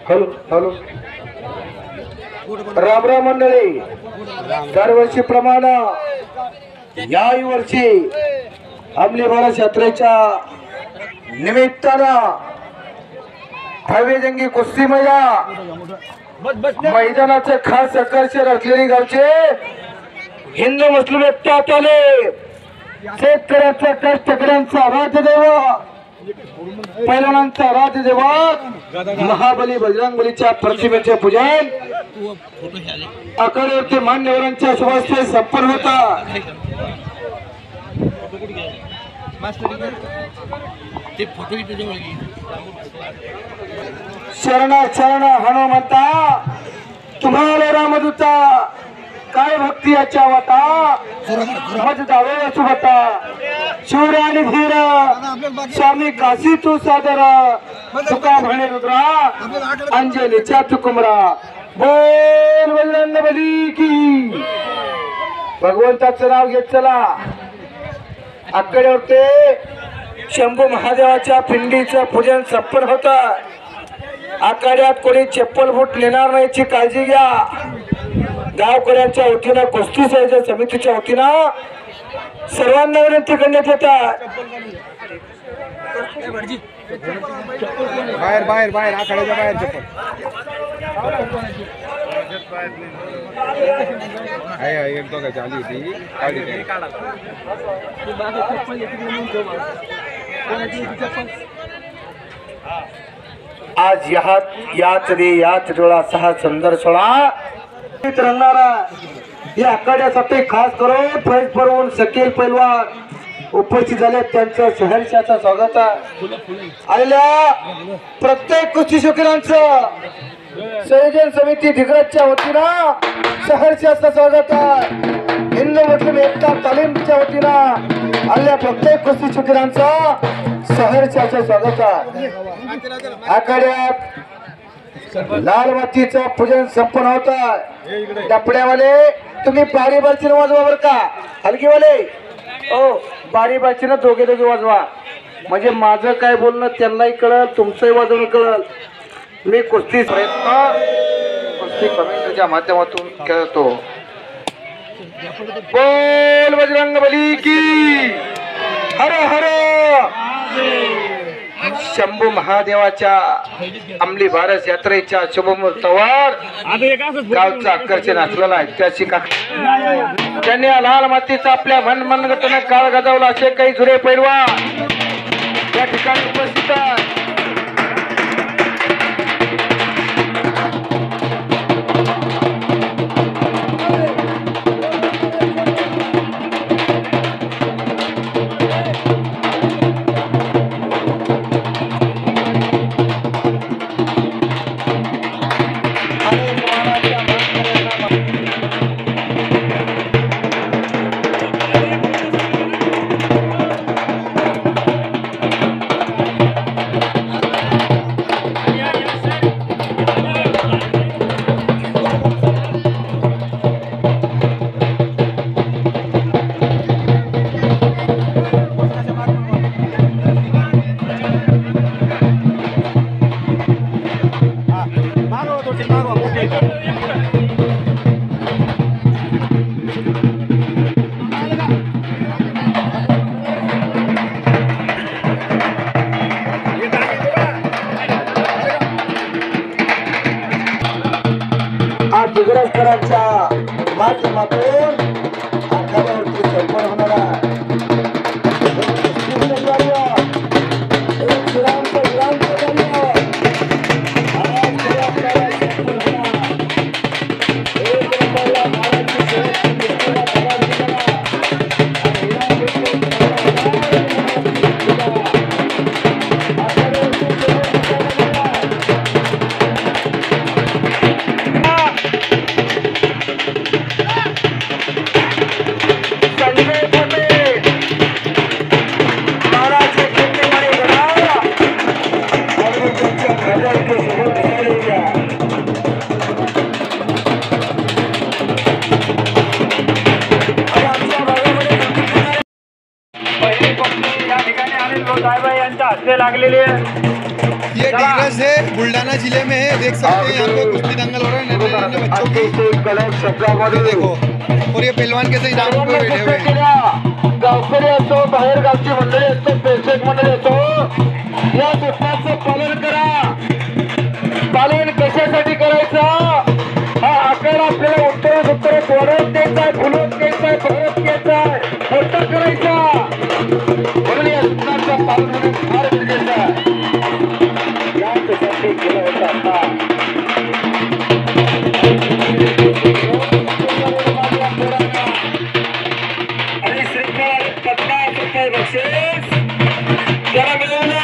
Hello Ram Ram मंडळी, दरवर्षी प्रमाणे याही वर्षी अंमली बाळा यात्रेच्या निमित्तानं भव्य जंगी कुस्ती मैदानाचे खास आकर्षण असलेली गावचे हिंदू मुस्लिम एकट्यात आले. शेतकऱ्याचा कष्टकऱ्यांचा राज्यदैवत, पैलवानांचा राज्यदैवत महाबली बजरंगबलीच्या प्रतिमेचे पूजन आकड्यावरती मान्यवरांच्या शुभास्ते संपन्न होता. शरण शरण हनुमंता, तुम्हाला रामदूता, काय भक्ती याच्या वाटा मज दावे सुभता. शूर आणि धीर स्वामी काशी तू सादर, तुका म्हणे रुद्रा अंजलीच्या तुकुमरा. बोल बजरंगबली की. भगवंताचं नाव घेत चला. आकड्यावरती शंभू महादेवाच्या पिंडीचं पूजन संपन्न होत. आखाड्यात कोणी चप्पल फूट नेणार नाही याची काळजी घ्या. गावकऱ्यांच्या वतीनं, कुस्ती संयोजन समितीच्या वतीनं सर्वांना विनंती करण्यात येतात. बाहेर बाहेर बाहेर आखाड्याच्या बाहेर चप्पल एक दोघांची आली होती. आज याच रे याच डोळा सहा सुंदर सोळा रंगणारा या आखाड्यासाठी खास करून फैज परवून शकील पैलवान उपस्थित झाले. त्यांचं सहर्षाचं स्वागत आलेल्या प्रत्येक कुस्ती शौकीनांचं संयोजन समिती दिग्रजच्या वतीनं सहर्षाचं स्वागत आहे. हिंदू मुस्लिम एकता तालीमच्या वतीनं आलेल्या प्रत्येक कुस्ती शौकीनांचं सहर्षाचं स्वागत आहे. आखाड्यात लाल मातीचं पूजन संपन्न होत आहे. डपड्यावाले तुम्ही बारी बारचीनं वाजवा बर का. हलकीवाले ओ बारी बारचीनं दोघे वाजवा. म्हणजे माझं काय बोलणं त्यांनाही कळल, तुमचंही वाजवणं कळल. मी कुस्ती कमेंटच्या माध्यमातून खेळतो. बोल बजरंग बली की हर हर. शंभू महादेवाच्या अंमली बारस यात्रेच्या शुभमुहूर्तावर गावचा आकर्षण असलेला ऐतिहासिक त्यांनी लाल मातीचा आपल्या मनगटाने काळ गाजवला असे काही जुने पैलवान या ठिकाणी उपस्थित आहेत. दिग्रजकरांच्या माध्यमातून आखाड्यावरती संपन्न होणार आहे. लागलेले ये डिग्रस है, बुल्डाना जिले में है. देख सकते हैं यहाँ पे कुश्ती दंगल हो रहा है नन्हे बच्चों की. देखो और ये पहलवान कैसे इनाम पे बैठे हुए हैं. गावकरी असो, बाहेर गावची मंडळी असो, प्रेक्षक मंडळी असो, या सूचनांचं पालन करा. पालन कशासाठी करायचं? हा आकडा आपल्याला उत्तर वाढवत द्यायचा आहे, फुलवत द्यायचा आहे, भरत द्यायचा आहे, मोठा करायचा. म्हणून या सूचनांचं पालन होणे फार गरजेचं आहे. यासाठी केलं होतं आता आणि श्रीफळ 50 रुपये बक्षीस त्याला मिळवलं.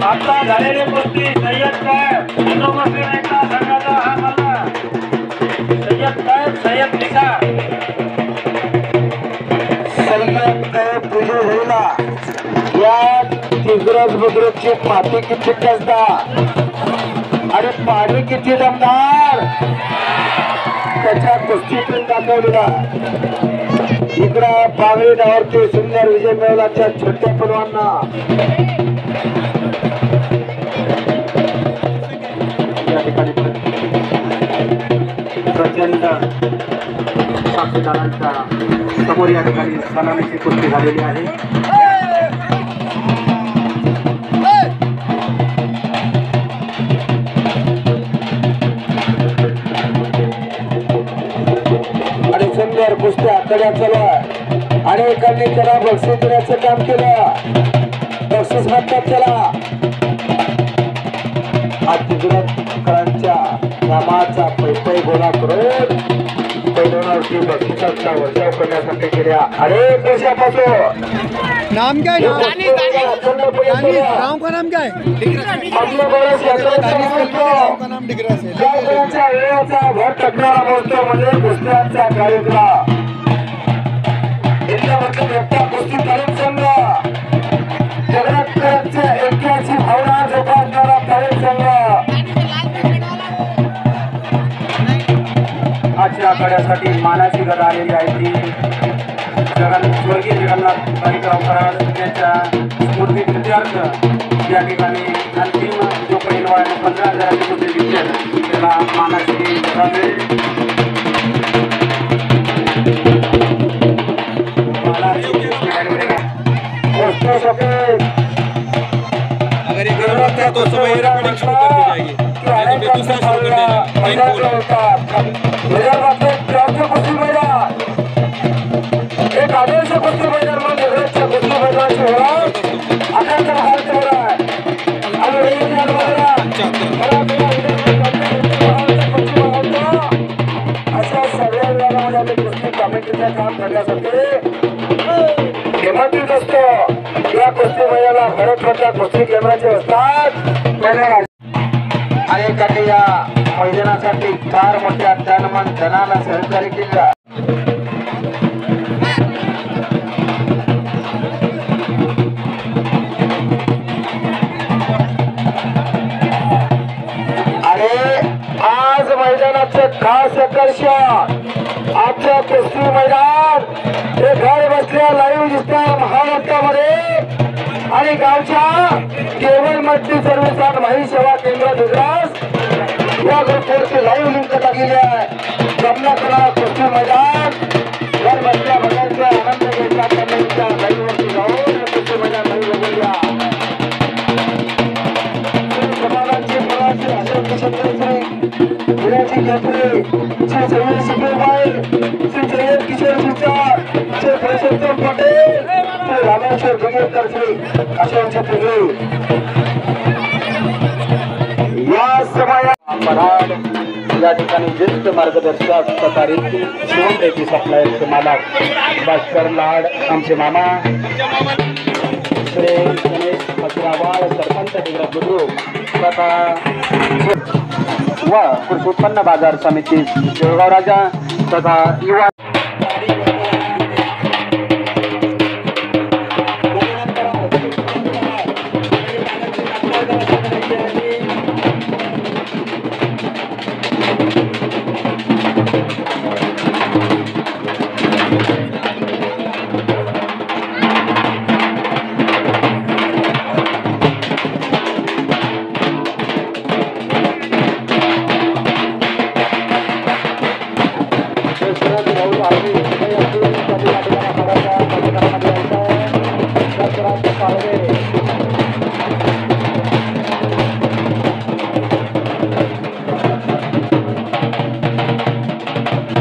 आता झालेले कुस्ती सय्यद साहेब संघाचा हा मल्ला सय्यद साहेब सय्यद निसार पूजा होईला. या दिग्रज बुद्रुकची माती किती कसदा आणि पाणी किती दमदार त्याच्या कुस्तीतून दाखवलेला. इकडं बावळी डावावरती सुंदर विजय मिळवला त्या छोट्या पलवांना. या ठिकाणी प्रचंड साक्षीदारांच्या समोर या ठिकाणी सलामीची कुस्ती झालेली आहे. आणि सुंदर कुस्ती आखाड्यात चालू आहे. आणि एकाने त्याला बक्षीस देण्याचं काम केलं. बक्षीस म्हणतात त्याला हा दिग्रजकरांच्या नामाचा पैपै गोळा करून पैलवानावरती बक्षिसाचा वर्षाव करण्यासाठी गेल्या अनेक वर्षापासून. नाम क्या है? गाँव का नाम क्या है? गाँव का नाम डिग्रस है. वेळाचा भर टाकणारा बोलतो म्हणजे कुस्त्यांचा कार्यक्रम. इथल्या म्हटलं मोठा कुस्ती तालीम संघ, जगन्नाथकरांच्या ऐक्याची भावना जोपासणारा तालीम संघ. या आखाड्यासाठी मानाची गदा आलेली आहे ती स्वर्गीय जगन्नाथ बाजीराव कराड यांच्या स्मृती प्रित्यर्थ या ठिकाणी अंतिम जो पैलवान 15,000 रुपये जिंकेल त्याला मानाची गदा मिळेल. अगर ये गलत होता है तो सुबह ये रिकॉर्डिंग शुरू कर दी जाएगी, नहीं तो दूसरा शुरू कर देना. लाइन एक आदर्श कुस्ती मैदान में कुस्ती मैदानाची ओळख अखंड भारत हो रहा है. अशा सगळ्या विभागामध्ये कुस्ती कमिटीचं काम करण्यासाठी निमंत्रित असतो. या कुस्ती मैदानाला भारतभरच्या कुस्ती केंद्राचे असतात अनेकांनी या मैदानासाठी फार मोठ्या तनमन धनाला सहकार्य केलं. आज मैदानाचं खास आकर्षण आजच्या कुस्ती मैदान हे घर बसल्या लाईव्ह दिसतात महाराष्ट्रामध्ये आणि गावच्या केवळ मल्टी सर्व्हिस आणि माहिती सेवा केंद्र दिग्रास या ग्रुपवरती लाईव्ह लिंक लागलेली आहे. जमना करा कुस्ती मैदान घर बसल्या बघायचं आनंद घ्यायचा त्यांच्या लाईव्हवरती जाऊन कुस्ती मैदान लाईव्ह बघूया. समाजाची प्रवासी अशोक विराजी घेतले श्री जयवीर सुब्रमण्य श्री जयंत किशोर सुचार श्री पुरुषोत्तम पटेल श्री रामेश्वर भुगेकर श्री अशोक छत्री या समयात पराड या ठिकाणी ज्येष्ठ मार्गदर्शक तथा रेती शिवण रेती सप्लायरचे मालक भास्कर लाड आमचे मामा श्री गणेश अकरावाळ सरपंच डिग्रज बुद्रुक तथा व कृषी उत्पन्न बाजार समिती जळगाव राजा तथा युवा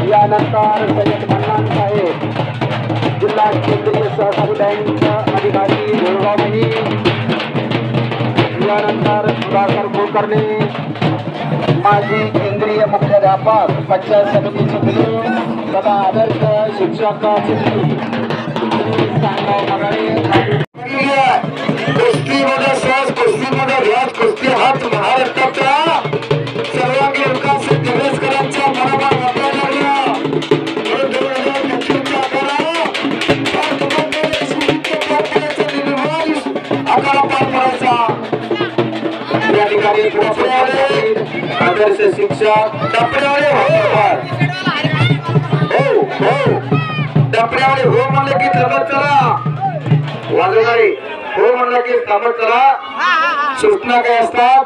यानंतर सय्यद मन्नान साहेब जिल्हा केंद्रीय सहकारी बँक अधिकारी जळगाव यानंतर सुधाकर कुलकर्णी माजी केंद्रीय मुख्याध्यापक पंचायत समिती सदस्य तथा आदर्श शिक्षक कुस्तीमध्ये सहज कुस्तीमध्ये रियाज कुस्ती हाच महाराष्ट्राच्या सर्वांगीण विकास दिवेशकरांच्या मनाला वाटला लागला. आकारा पार पडायचा या ठिकाणी आदर्श शिक्षक टपऱ्यावळे टपऱ्यावळे हो म्हणलं की थांबत चला वाजवणारे हो म्हणलं की थांबत चला. सूचना काय असतात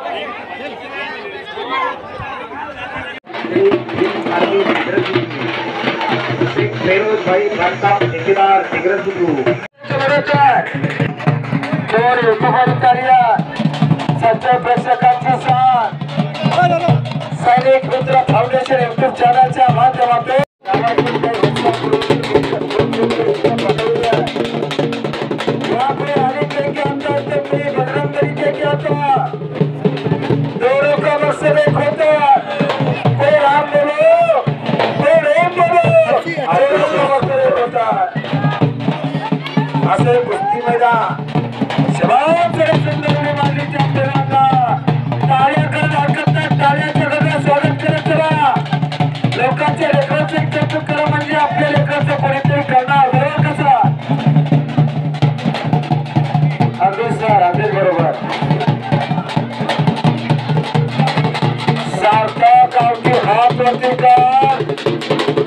फेरोज भाई भारता ठेकेदार दिग्रज बुद्रुक सच्चा प्रेक्षकांची साथ सैनिक मित्र फाउंडेशन युट्यूब चॅनलच्या माध्यमातून यहाँ पे हरी के क्या होता है तो मेरी बजरंग तरीके क्या होता है दोनों का मकसद एक होता है कोई राम बोलो कोई रेम बोलो दोनों का मकसद एक होता है. असे कुस्ती मैदान शबाब से सुंदर मारली आपल्याला टाळ्या करत हरकत नाही. टाळ्याच्या गजरात स्वागत करत चला. लोकांच्या लेकरांचं कौतुक करा म्हणजे आपल्या लेकरांचं कोणीतरी करणार बरोबर कसा अगदी सर अगदी बरोबर. सार्थक गावठी हात वरती कर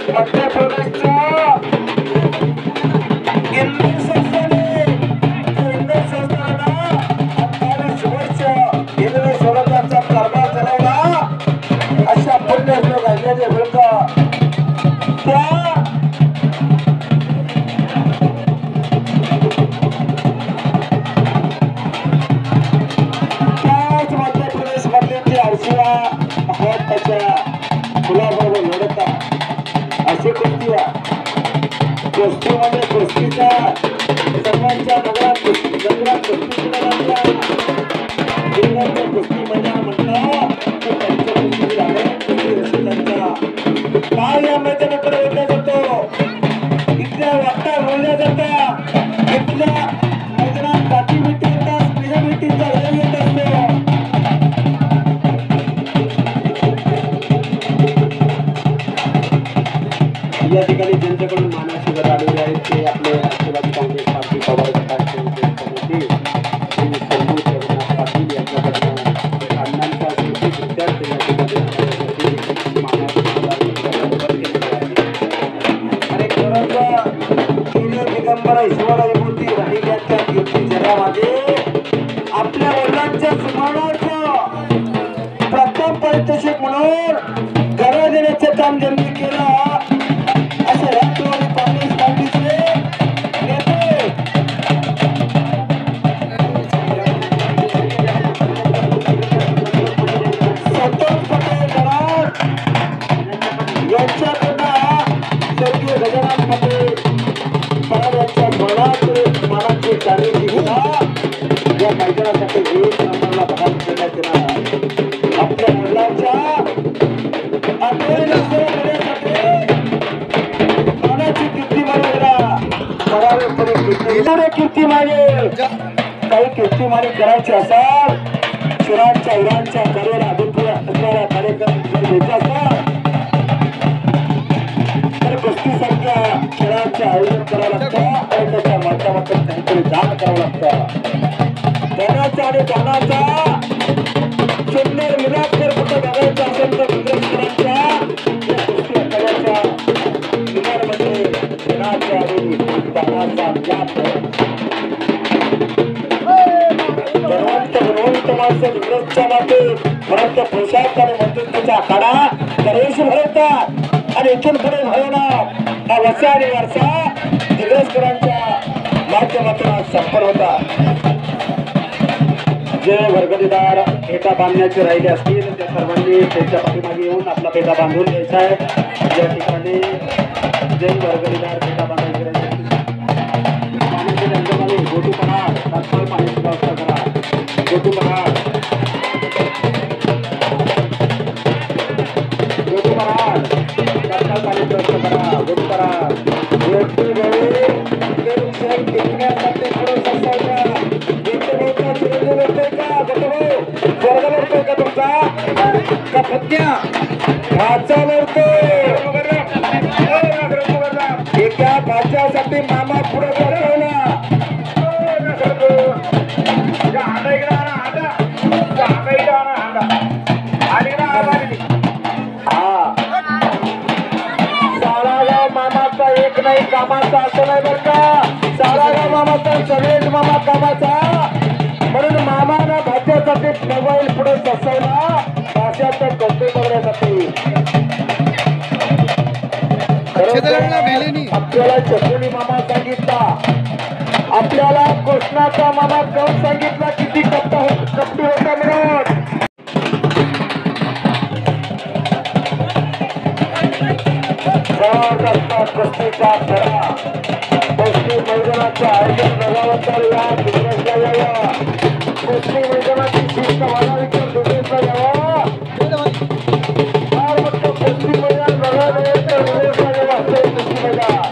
मध्य प्रदेशचा इंदूर संस्थाने इंदूर संस्थानाला 28 वर्ष इंग्रज स्वराज्याचा कारभार चालवला अशा पुण्य राहिल्याचे विरुद्ध त्याच मध्य प्रदेश मधले ते आरशिया महाराष्ट्राच्या मुलाबरोबर लढता असे कुस्तीमध्ये कुस्तीचा सर्वांच्या नगरात कुस्ती सुद्धा लागला कुस्ती मैदान म्हटलं तर त्यांच्या कुस्ती आहे कुस्ती रसिकांचा पाय या मैदानाकडे ओढला जातो इथल्या वाटा रोवल्या जातात इथल्या मैदानात काठी मिठी येतात स्त्रिया मिठीचा वेळ येत असतो या ठिकाणी ज्यांच्याकडून मानाशिवाय आलेले आहेत ते आपले राष्ट्रवादी काँग्रेस पार्टी पवार गटाचे कमिटी श्री संजू जगन्नाथ पाटील यांच्याकडनं अण्णांचा विद्यार्थी या ठिकाणी आणि खरंच दिगंबर ईश्वराई मूर्ती राहिल्याच्या कीर्ती जगामध्ये आपल्या वडिलांच्या स्मरणार्थ प्रथम पारितोषिक म्हणून घरा देण्याचं काम ज्यांनी केलं असे राष्ट्रवादी काँग्रेस पार्टीचे नेते संतोष पटेल कराड यांच्याकडनं स्वर्गीय गजानन पटेल कराड यांच्या स्मरणाची कार्यक्रम सुद्धा या मैदानासाठी एक नंबरला बहाल करण्यात येणार आपल्या वडिलांच्या कीर्ती मागे काही कीर्तिमानी करायची असाल शिरांच्या उरांच्या करेला अभिप्राय असणारा कार्यक्रम जर घ्यायचा असाल तर कुस्तीसारख्या खेळांचे आयोजन करावं लागतं आणि त्याच्या माध्यमातून काहीतरी दान करावं लागतं धनाचा आणि दानाचा सुंदर मिलाप जर कुठं बघायचा असेल तर गुजरातकरांच्या कुस्ती आखाड्याच्या किनारमध्ये धनाचा आणि दानाचा मिलाप गुणवंत माणसं गुजरातच्या मातीत परंतु पोशाख आणि मंत्रित्वाचा आखाडा दरवर्षी भरवतात आणि इथून पुढे भरवणार हा वसा आणि वारसा दिग्रजकरांच्या माध्यमातून आज संपन्न होता जे वर्गणीदार पेटा बांधण्याचे राहिले असतील त्या सर्वांनी त्यांच्या पाठीमागे येऊन आपला पेटा बांधून द्यायचा आहे या ठिकाणी जे वर्गणीदार पेटा बांधायचे राहिले असतील पाण्याचे त्यांच्यामध्ये गोटू पहाड तात्काळ पाण्याची व्यवस्था करा गोटू पहाड तात्काळ पाण्याची व्यवस्था करा गोटू पहाड गोटू गळे टिकण्यासाठी थोडं ससायचा एका भाच्यासाठी मामा पुढे बसवला साळागाव मामाचा एक नाही कामाचा असं नाही बरं का साळागाव मामाचा सगळेच मामा कामाचा म्हणून मामानं भाच्यासाठी मोबाईल पुढे बसवला भाषाचं कौतुक करण्यासाठी आपल्याला चकुली मामा सांगितला आपल्याला कृष्णाचा मामा कोण सांगितला किती कपटी होता म्हणून कुस्तीचा खेळा कुस्ती मैदानाचं आयोजन झाल्यानंतर या बिझनेसला यावा कुस्ती मैदानाची शिस्त वाढावी तर बिझनेसला यावा फार मोठं कुस्ती मैदान बघायला तर बिझनेसला यावं असं कुस्ती मैदान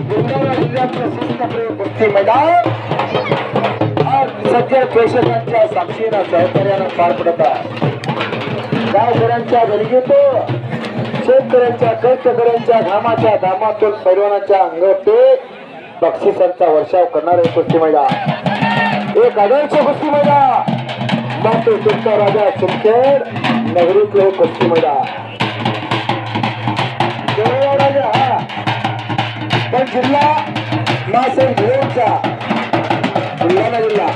बुलढाणा जिल्ह्यातलं शिस्तप्रिय कुस्ती मैदान आज सज्जन प्रेक्षकांच्या साक्षीनं सहकार्यानं पार पडत आहे गावकऱ्यांच्या गणगीतो शेतकऱ्यांच्या कष्टकऱ्यांच्या घामाच्या दामातून पैलवानाच्या अंगावरती बक्षिसांचा वर्षाव करणारे कुस्ती मैदान एक आदर्श कुस्ती मैदान मातृ तुमचा राजा सिंदखेड नगरीतले कुस्ती मैदान भीमासाहेब धुळेचा बुलढाणा जिल्हा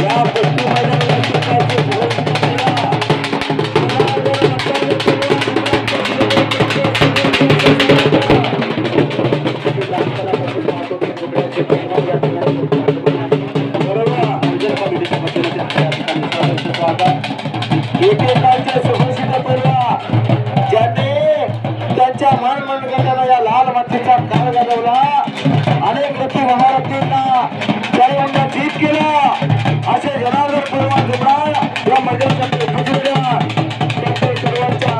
या कुस्ती एकेकाचे सुभाषित परवा ज्यांनी त्यांच्या मन मनगटाला या लाल मातीचा काळ गाजवला अनेक रथी महारथींना त्याने जीत केला असे जनार्दन परवा जुमणार या मैदानासाठी गुजरल्या त्याचे सर्वांच्या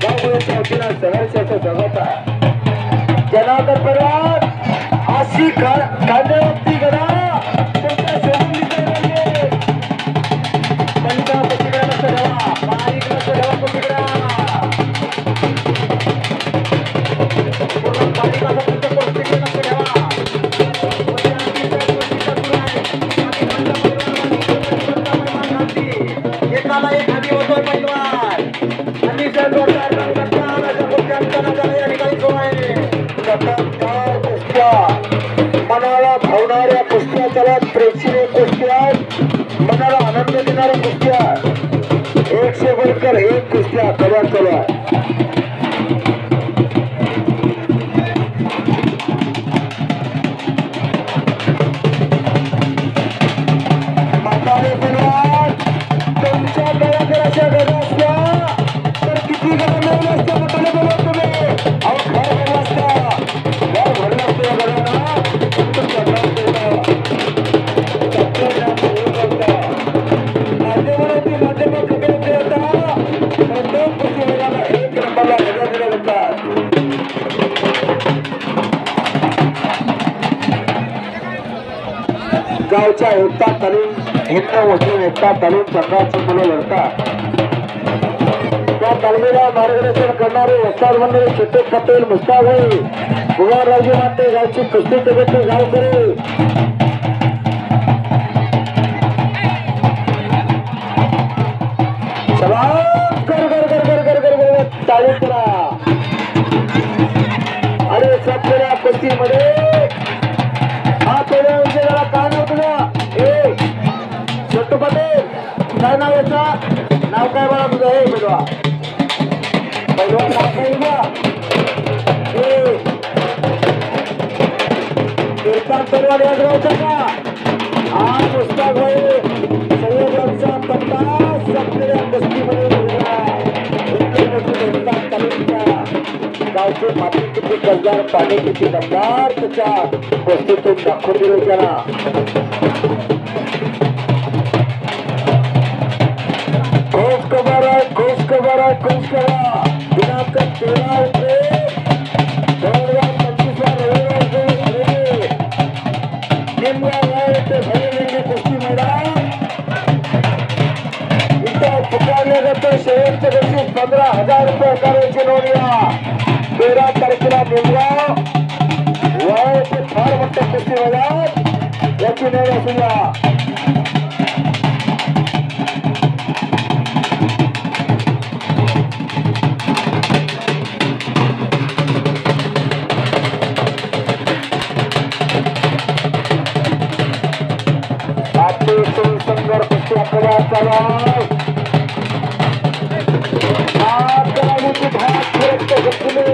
गावच्या वतीनं सहर्षाचं स्वागत आहे जनार्दन परवा अशी कांद्यावरती गदा तुमच्या शोधून दिसत पंचा पतिकडा लक्ष ठेवा बारीक लक्ष ठेवा पतिकडा पूर्ण बारीक असं तुमच्या पतिकडे लक्ष ठेवा एकाला एक हाती होतोय पैलवान आणि सर्वकार या ठिकाणी जो आहे चमत्कार कुस्त्या मनाला भावणाऱ्या कुस्त्या चालत प्रेक्षणीय कुस्त्या मनाला आनंद देणाऱ्या कुस्त्या 100 बोलकर 1 कुस्त्या कव्या चालू आहे म्हातारे परिवार तुमच्या गळ्याच्या गदा असत्या तर किती गदा मिळवल्या असत्या म्हातारे परिवार तुम्ही अहो घर भरला असता घर भरला असतं या गड्यांना तुमच्या गळ्यात गावच्या एकता तालीम हिंद मुस्लिम एकता तालीम संघाची मुलं लढतात त्या तालमीला मार्गदर्शन करणारे वस्ताद मंडळी छोटे पटेल मुस्ताभाई कुमाररावजी माते गावची कुस्ती कमिटी गावकरी तालीम करा अरे सगळ्या कुस्तीमध्ये हा पहिल्या विषयाला काय नाव तुझं ए छोटू पटेल काय नाव याचा नाव काय बघा तुझं हे पहिलवा पहिलवा नाव काय बघा ए कीर्तन परिवार या गावचा का हा पुस्तक होय संयोजकचा पत्ता सगळ्या कुस्तीमध्ये गावचे माती किती कसदार पाणी किती दमदार त्याच्या वस्तूतून दाखवून दिले त्याला घोष खबर आहे घोष खबर आहे घोष करा दिनांक 13 एप्रिल 2025 रविवार निमगाव येथे भरलेले कुस्ती मैदान इथं पुकारले जाते शेवटच्या दिवशी 15,000 रुपये आकाराची नोंद या 13 तारखेला निमगाव वय ते फार मोठं कुस्ती मैदान याची नोंद असूया सुंदर कुस्ती आपल्याला चालू भाग फिरत घेतले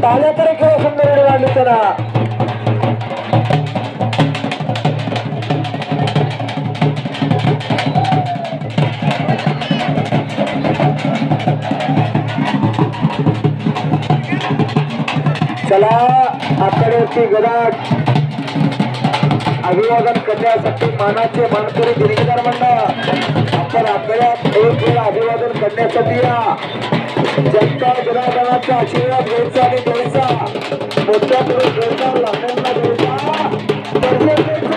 टाळ्या तरी केव्हा सुंदर वाढली त्याला चला आकड्याची गदाट अभिवादन करण्यासाठी मानाचे मानकरी दिनकर मंडळ आपण आकड्यात एक वेळा अभिवादन करण्यासाठी या जनता जनार्दनाचा आशीर्वाद घ्यायचा आणि द्यायचा मोठ्या पुढे घ्यायचा लहानांना द्यायचा दर्शन द्यायचं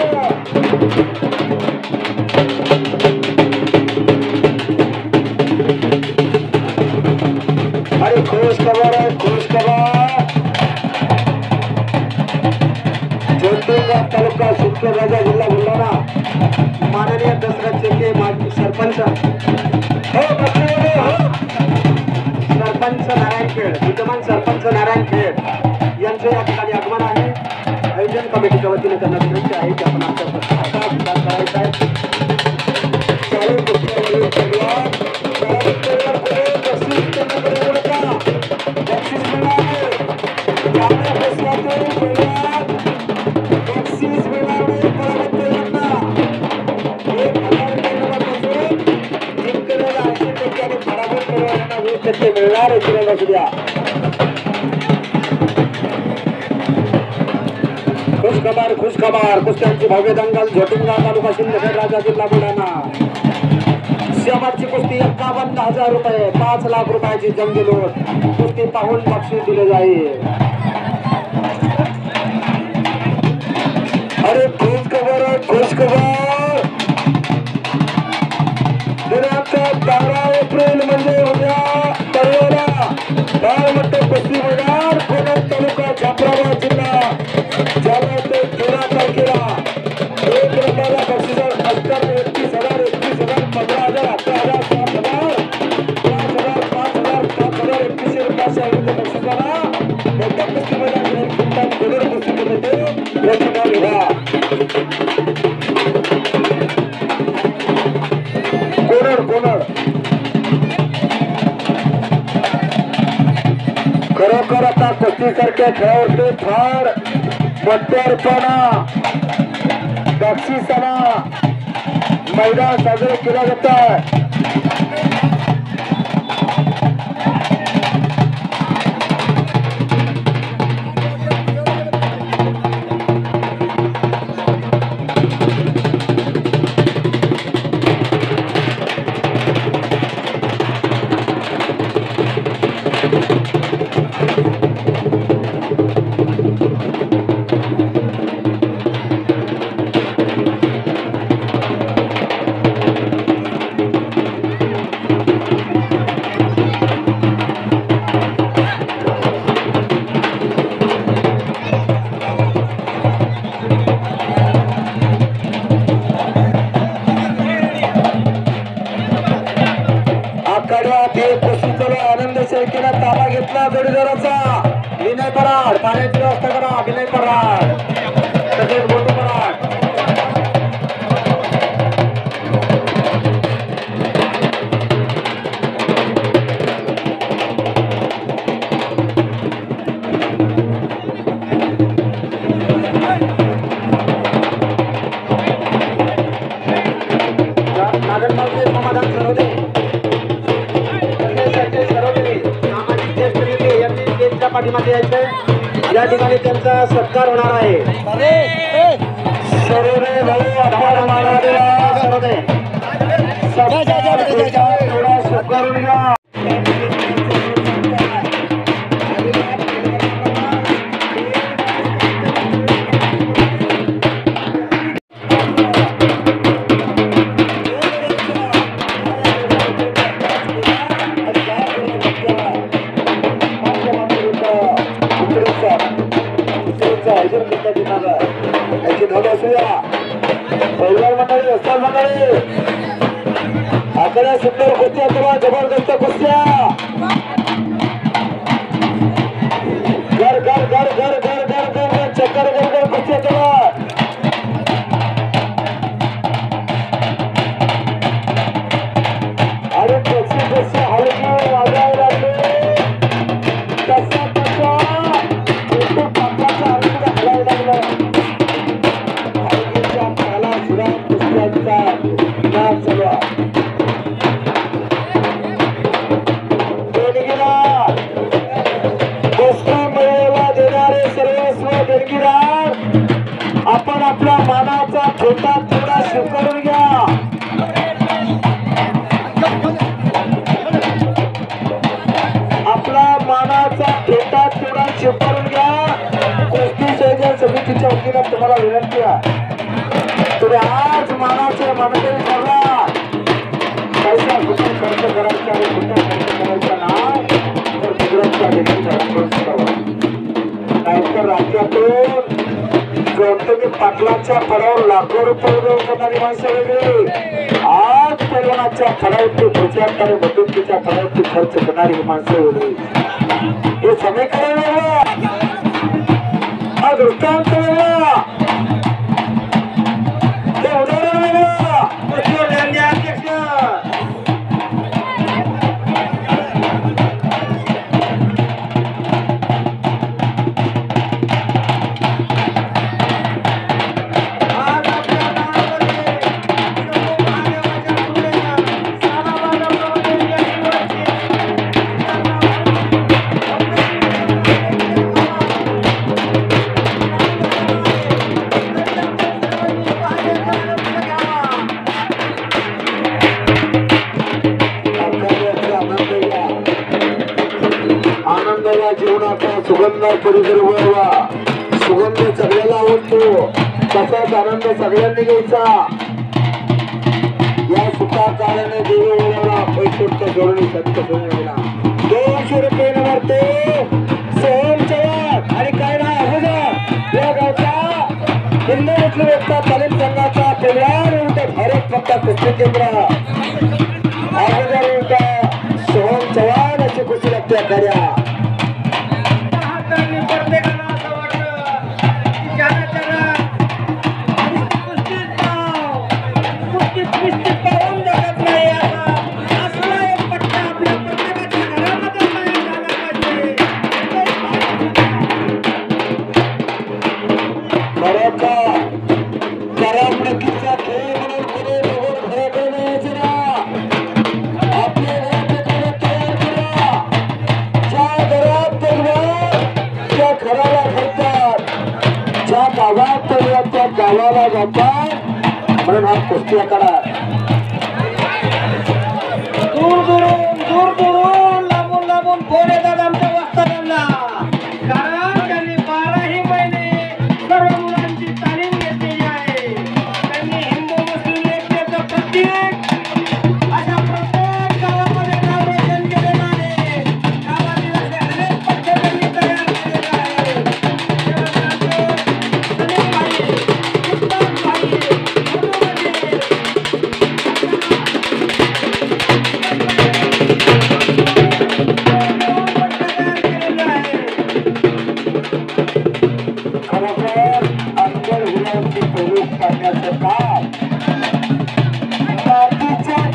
अरे 100% मिळणार आहे. तिला लक्ष द्या. खुशखबर कुस्त्यांची भव्य दंगल झोटिंगा तालुका सिंदखेड राजा जिल्हा बुलढाणा. शेवटची कुस्ती 51,000 रुपये 5 लाख रुपयाची जंगी लूट. कुस्ती पाहून बक्षीस दिले जाईल. अरे खुशखबर दिनांक 12 एप्रिल म्हणजे उद्या परवाला बाळमट्टे कुस्ती मैदान कोकण तालुका जाफराबाद जिल्हा जालना ते 13 तारखेला. एक नंबरला बक्षीस 31,000 31,000 15,000 11,000 7,000 5,000 5,000 5,000 21 रुपयाच्या विरुद्ध बक्षिसाला मोठ्या कुस्ती मैदान कुस्ती करते रचना विभाग. खरोखर आता कुस्तीसारख्या खेळावरती फार मोठ्यापणा बक्षिसाला मैदान साजरे केलं जात आहे. आनंद शेळकेला ताबा घेतला जोडीदाराचा. विनय पराड पाण्याची व्यवस्था करा. विनय पराड तसेच मोठू पराड. नागरगावचे समाधान सरोदे पाठीमागे यायचंय. या ठिकाणी त्यांचा सत्कार होणार आहे. सरोदे भाऊ आभार मानादेवा सरोदे थोडा सत्कारून घ्या. आकड्या सुंदर कुस्त्या किंवा जबरदस्त कुस्त्या. घर घर घर घर घर घर घर चक्कर घर घर कुस्त्या केला. आणि कशी कशी हलकी वाजायला लागले तसा तसा पापाचा हलकीला हलायला लागला. हलकीच्या पाला सुरा कुस्त्यांचा नाम चालू आहे. आपण आपल्या मानाचा छोटा तुकडा स्वीकारून घ्या. आपला मानाचा छोटा तुकडा स्वीकारून घ्या. कुस्ती संयोजन समितीच्या वतीनं तुम्हाला विनंती आहे. तुम्ही आज मानाचे मानकरी ठरला. पैसा कुठे खर्च करायचा आणि कुठे खर्च करायचा नाही तर गुजरातच्या देखील नाहीतर राज्यातून गौतमी पाटलांच्या फळावर लाखो रुपये उडवणारी माणसं वेगळी. आज पैलवानाच्या फळावरती भोजनारी बंदुकीच्या फळावरती खर्च करणारी माणसं वेगळी. हे समीकरण वेगळं. हा दृष्टांत वेगळा. हे उदाहरण वेगळं. अध्यक्ष सुगंध परिसर सुगंध सगळ्याला आवडतो तसाच आनंद सगळ्यांनी घ्यायचा या सुखा काळाने देवी ओळखला पैसे जोडणी संत सोडला 200 रुपये मारते सोहम चव्हाण आणि काय ना या गावचा हिंदू व्यक्ता तालीम संघाचा परिवार भारत पट्टा कुस्ती केंद्र सोहम चव्हाण अशी कुस्ती लागते कार्या गावाला जातात म्हणून हा कुस्ती आकडा दूर दूरून लांबून फोन येतात आमच्या वाजताना कारण त्यांनी 12ही महिने सर्व मुलांची तालीम घेतलेली आहे त्यांनी हिंदू मुस्लिम एकतेचं प्रतीक अशा प्रत्येक गावामध्ये नाव रोशन केलेलं आहे गावातील असे अनेक पक्ष त्यांनी तयार केलेले आहे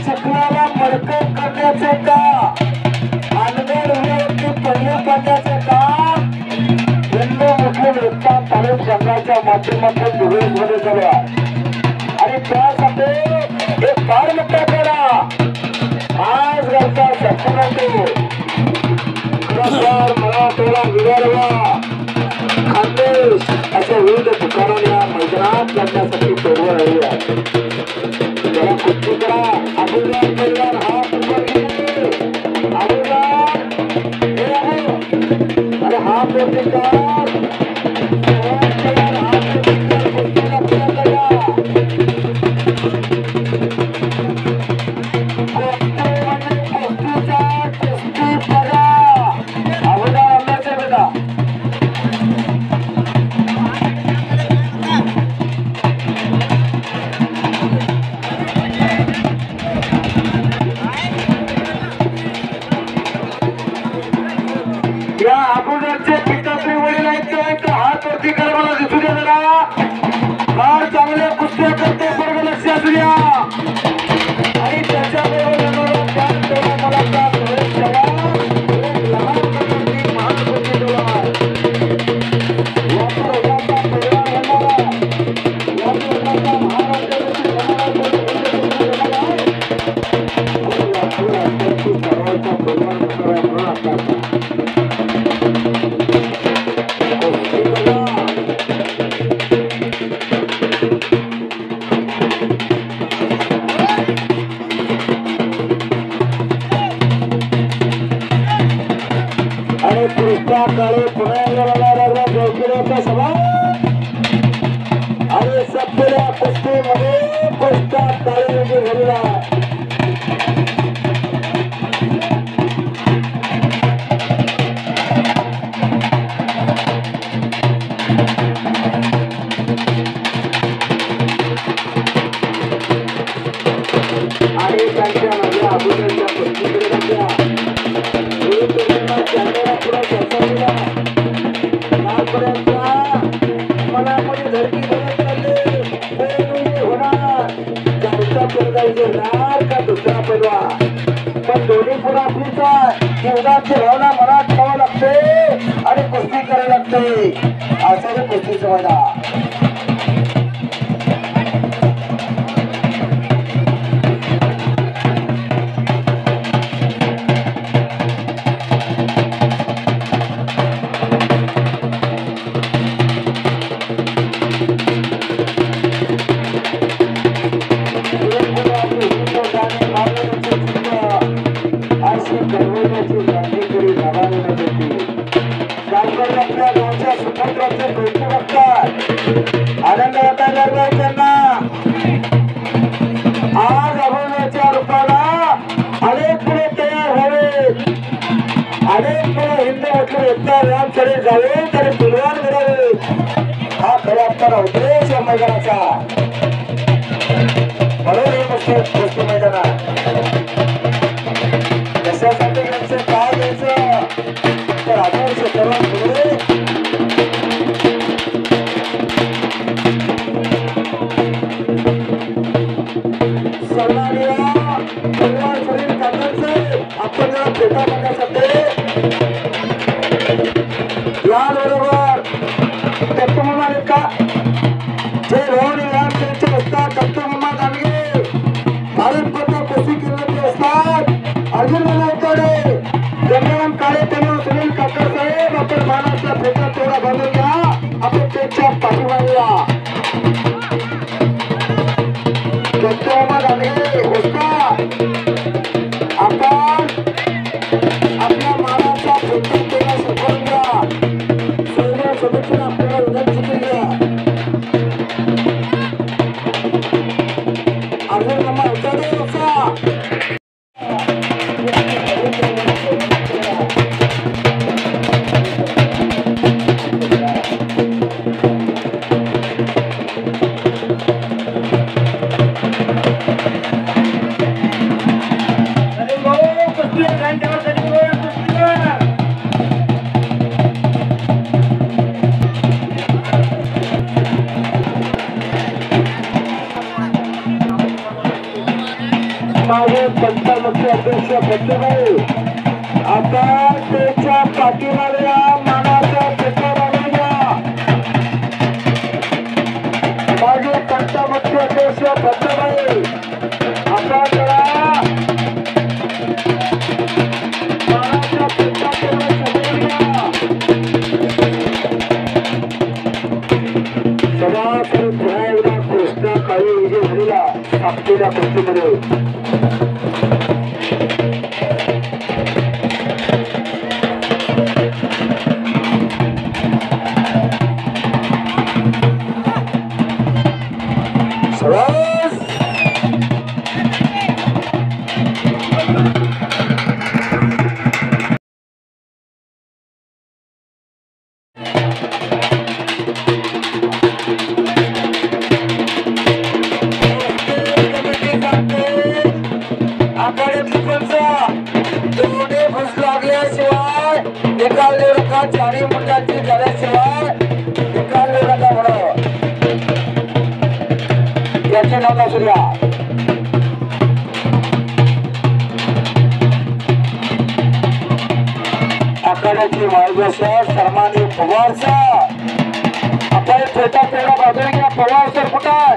चक्राला मडकं करण्याचे का अनगड पहिल्या पाण्याचे का हिंदू मुस्लिम एकता तालीम संघाच्या माध्यमातून दिवसमध्ये चालू आहे आणि त्यासाठी एक फार मोठा केला आज घरचा सत्तर मराठवाडा विदर्भ खानदेश अशा विविध ठिकाणांना या मैदानात करण्यासाठी पेरवर राहिली आहे त्याला कुस्ती करा अभिमान परिवार हा अरे हा प्रतिकार या अगोदरचे पिताश्री वडील आहेत हात वरती करा मला दिसू द्या जरा फार चांगल्या कुस्त्या करते वर्ग लक्ष असू द्या आणि त्याच्याबरोबर मला आणि पुरस्कार काळे पुण्याला जोडलेल्या सभा आणि सभेच्या कुस्तीमध्ये पुरस्कार काळे झालेला आणि त्यांच्या माझ्या अगोदरच्या कुस्तीकडे लागल्या मनामध्ये धडकी होणार का दुसरा पैलवा पण दोन्ही पुन्हा आपलीच जीवनाची भावना मनात ठेवावं लागते आणि कुस्ती करावी लागते असं कुस्तीचं मैदान वर जावेत आणि पिलवान मिळावेत हा खऱ्या अर्थानं उद्देश या मैदानाचा. म्हणून हे कुस्ती मैदानात कशासाठी घ्यायचं काय घ्यायचं तर आदर्श करून पुढे आपण जरा फेटा बघण्यासाठी याबरोबर दत्तमामा आहेत का जे रोहन यार त्यांचे असतात. दत्तमामा गाडगे भारतभर कुस्ती केंद्राचे असतात. अर्जुन नाईकडे गंगाराम काळे त्यांना सुनील काकर साहेब आपण मानाचा फेटा तेवढा बांधून घ्या. आपण त्यांच्या पाठीमागे या. दत्तमामा गाडगे असतात. आपण आपल्या मानाचा फेटा तेवढा सुकवून घ्या. सर्व सदस्यांना आपल्याला विनंती केली आहे. अर्जुन मामा उतारे असा माझे पंचामुख्य अध्यक्ष बच्चूभाई आता त्याच्या पाठीमागे मानाचा फेटा बांधून घ्या. माझे पंचामुख्य अध्यक्ष बच्चूभाई आता करा मानाचा फेटा तेवढा समजून घ्या. सभासद पुन्हा एकदा कृष्णा काळी विजय झालेला आपल्या कुस्तीमध्ये निकाल देऊ नका. चारी मुंडाची झाल्याशिवाय निकाल देऊ नका म्हणून याची नोंद असू द्या. आखाड्याची मार्गदर्शक सन्माननीय पवार सर आपण फेटा तेवढा बाजूला घ्या. पवार सर कुठं आहे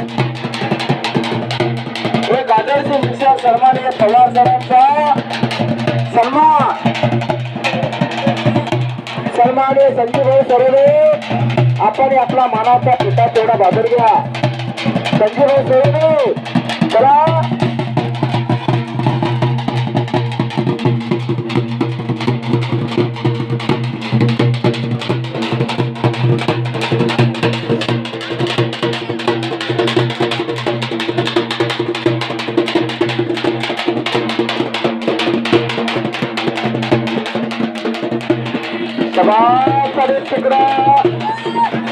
हे गाजरचे मिक्सर सन्माननीय पवार सरांचा सन्मान. सन्माननीय संजीवभाई सोरेने आपण आपला मानाचा फेटा तेवढा बाजूला घ्या. संजीवभाई सोरेने चला. सभासद तिकडा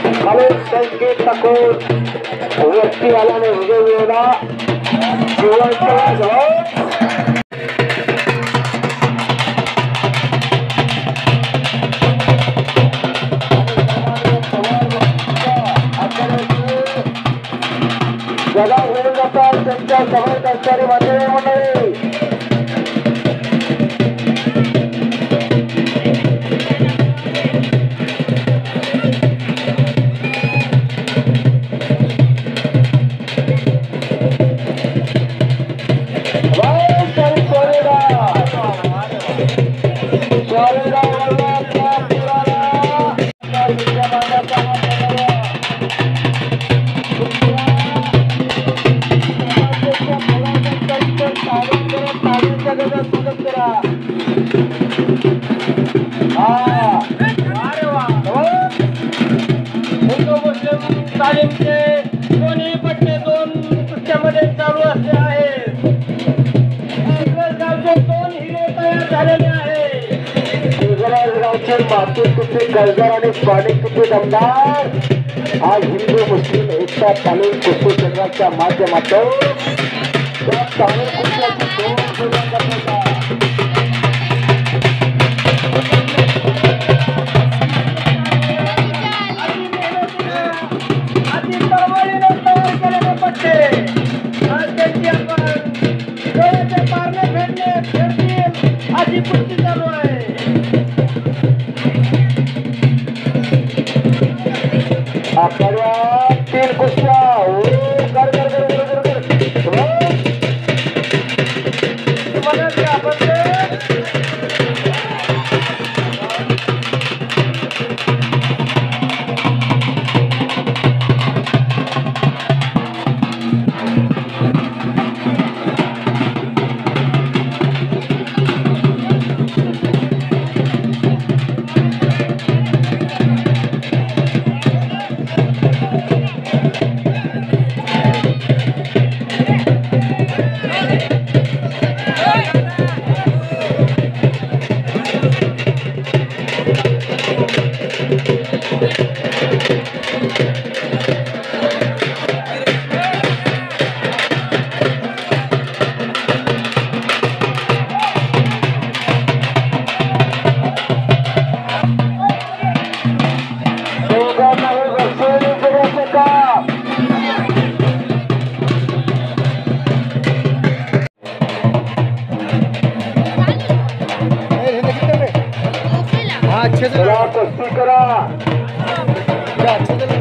खाली संकेत टाकून व्यक्ती आल्याने विजय मिळवला. जगा होऊन जातात त्यांच्या समोर असणारी माध्यमे मंडळी दोन्ही पट्टे दोन कुस्त्यामध्ये चालू असले आहेत. गावचे दोन हिरे तयार झालेले आहेत. गावचे मातूर तुझे गरजार आणि स्वानिक तुझे दमदार आज हिंदू मुस्लिम एकता तालीम कुस्ती केंद्राच्या माध्यमातून त्या तालीम कुस्त्याची दोन सुरुवात करण्यात आपल्या तीन कुस्त्या अच्छे से कुस्ती करा अच्छे से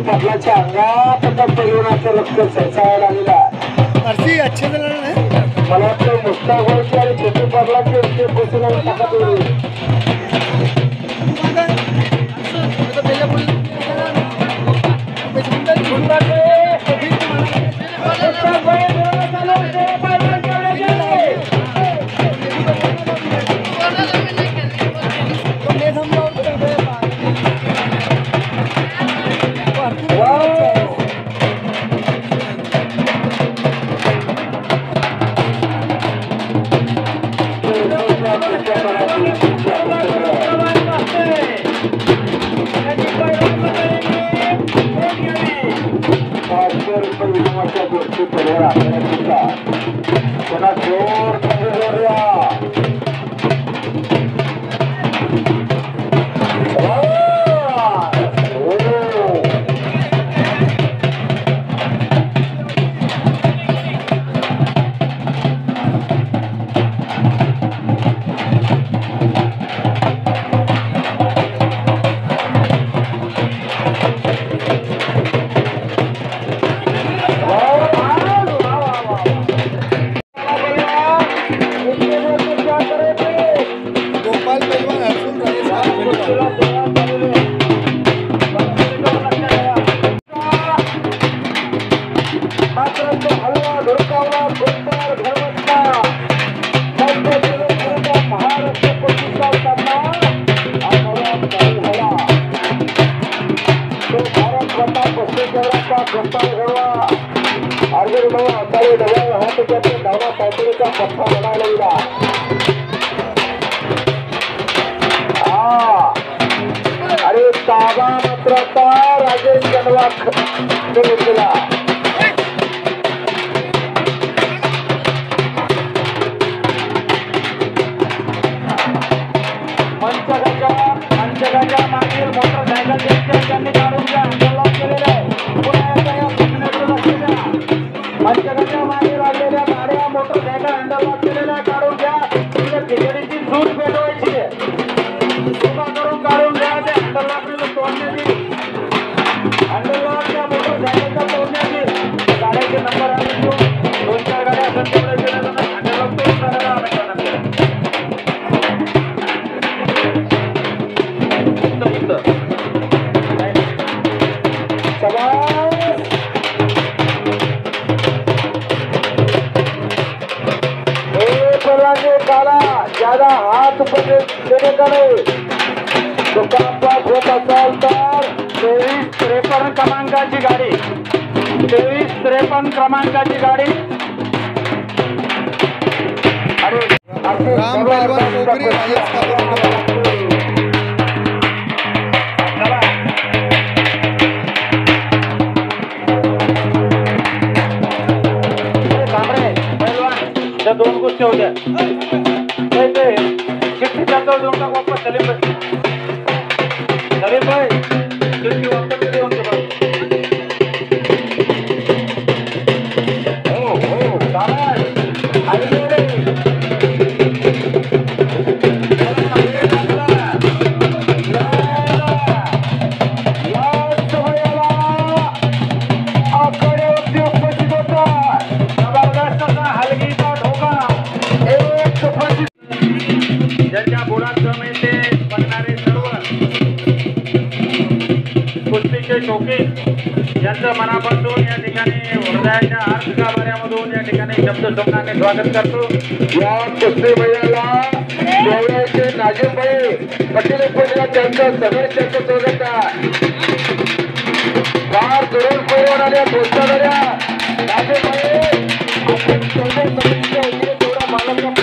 पाटलाच्या अंगात आता पैलवानाचं रक्त सरसायला आलेलं आहे. अर्शी अच्छे से लड़ना है. मला वाटतं मुस्ताक व्हायचे आणि छोटे पाटलाचे इतके बसून टाकत होते. पहलवान हर्षुल राजेश मात्र तो हलवा धुडकावला गोपाळ धर्मस्था महाराष्ट्र कुस्तीचा सामना तो भारत प्रताप बसवेश्वरांचा गोपाळ घडवा अर्जुन भाऊ अकाळी डबल हात त्याचे धावना पातळीचा पत्ता म्हणायला गेला. अरे ताबा मात्र आता राजेश गणवाख केला. मंचकाच्या मागील मोटरसायकल त्यांनी काढून घ्या अनलॉक केलेलं आहे. पुन्हा एकदा या सूचनेचं लक्ष द्या. मंचकाच्या मागे लागलेल्या गाड्या मोटरसायकल अनलॉक केलेल्या काढून घ्या. खिचडीची सूट पेटवायची सुरुवात करून काढून घ्या. ते अनलॉक तोडण्याची अनलॉक त्या मोटरसायकलच्या तोडण्याची गाड्याचे नंबर आले दोन चार गाड्या असं तेवढे केलं अनलॉक तोडून करायला आम्ही ज्यादा हात देने का नहीं तो कामकाज होत असाल तर 2353 क्रमांकाची गाडी 2353 क्रमांकाची गाडी राम पहलवान पोखरी राजस्थान दोन गोष्टी होत्या किती जातो दोन टाक वापस सलीम भाई किती वापस किती होते हो चालेल ज्यांच्या बुडाक्रमे ते बनणारे सर्व कुस्तीचे शौकीन यांचं मनापासून या ठिकाणी हृदयाच्या अर्थ गाभाऱ्यामधून या ठिकाणी शब्दसमूहाने स्वागत करतो. या कुस्ती मैदानाला देवळाचे नाजिमभाई पटेल पुढे त्यांचं सदस्याचं स्वागत आहे. फार तरुण पैलवान आल्या दोस्ता झाल्या नाजिमभाई आपण तेवढा मालक करूया.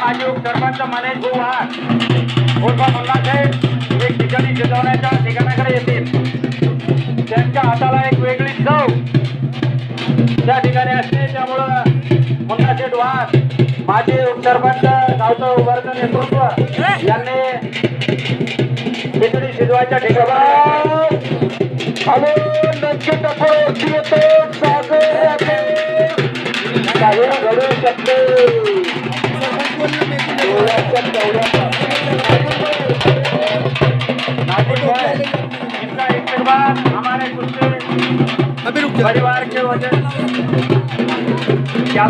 माजी उपसरपंच मनेश भाऊ उर्फ एक ठिकाणी शिजवण्याच्या ठिकाणाकडे येतील. त्यांच्या हाताला एक वेगळी चव त्या ठिकाणी असते. त्यामुळं मुन्ना शेठ वाघ माजी उपसरपंच गावचं उभारचं नेतृत्व यांनी खिचडी शिजवायच्या ठिकाणी घडू शकते. इनका इस्तेमाल हमारे कुछ परिवार के वजह क्या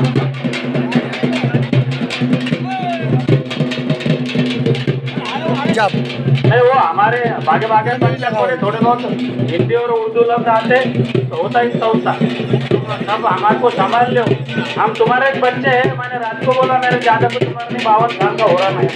नहीं वो हमारे भागे भागे थोड़े बहुत हिंदी और उर्दू लफ्ज आते तो होता ही होता. तब हमारे को संभाल लो. हम तुम्हारे बच्चे हैं. मैंने रात को बोला मेरे ज्यादा कुछ उम्र नहीं 52 साल का हो रहा है.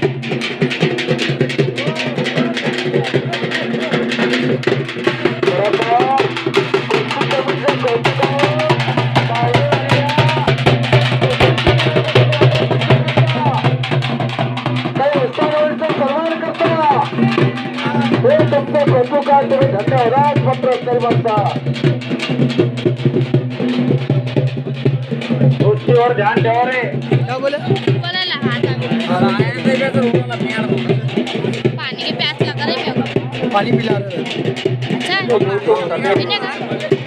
धन्यवाद पत्र सर्वांचा. उसकी ओर ध्यान देव रे. क्या बोले पानी की प्यास लग रही है. पानी पिला रहे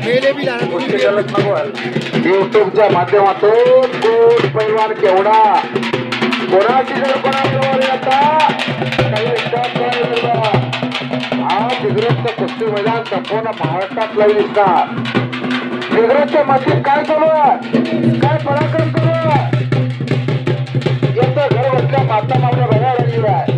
मेले भी ला युट्यूबच्या माध्यमातून कोण पैलवान केवढा कोणाची जर कोणाबरोबर येता काही आज डिग्रजचं कुस्ती मैदान संपूर्ण महाराष्ट्रात लावून दिसणार. डिग्रजच्या मातीत काय चालू आहे, काय पराक्रम चालू आहे, याचं घर बसल्या माता माता बघायला लागलेलं आहे.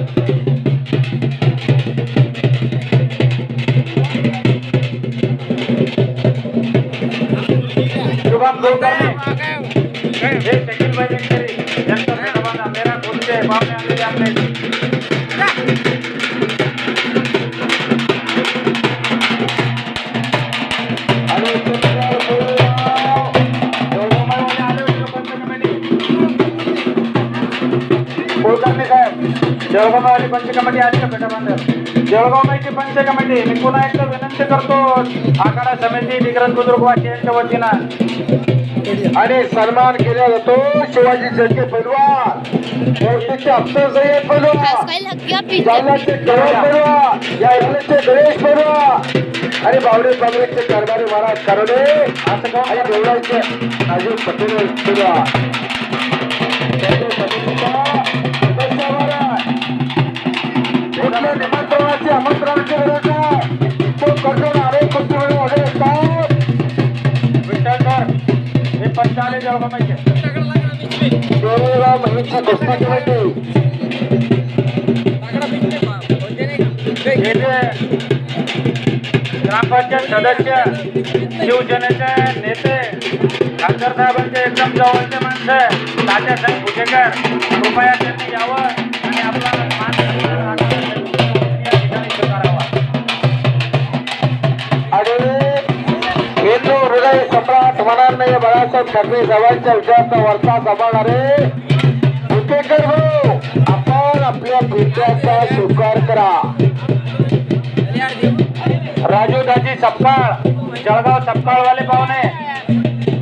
जळगाव वाली पंच कमिटी आली का पेटाबांधर? जळगाव माहिती पंच कमिटी मी पुन्हा एकदा विनंती करतो आखाडा समिती डिग्रज बुजुर्ग वाचयांच्या वतीनं आणि सन्मान केला जातो शिवाजी जयंती पैलवान, मूर्तीचे अफसर सय्यद पैलवान, जालन्याचे गणेश पैलवान, या इथलेचे गणेश पैलवान आणि बावडे काँग्रेसचे कारभारी महाराज कारोडे आणि देवळाचे राजीव पटेल पैलवान. निमंत्रणाचे आमंत्रणाचे तो करतो आले कुस्ती वगैरे असतात. विठ्ठल हे पंचाले जळगाव माहिती देवळगाव महिची कुस्ती कमिटी ग्रामपंचायत सदस्य शिवसेनेचे नेते खासदार साहेबांचे एकदम जवळचे माणसं तात्यासाहेब भुजेकर कृपया त्यांनी यावं आणि आपला मान हिंदू हृदय सम्राट माननीय बाळासाहेब ठाकरे साहेबांच्या विचाराचा वारसा सांभाळणारे भुजेकर भाऊ, आपण आपल्या कृत्याचा स्वीकार करा. राजू दाजी सपकाळ, जळगाव सपकाळवाले पाहुणे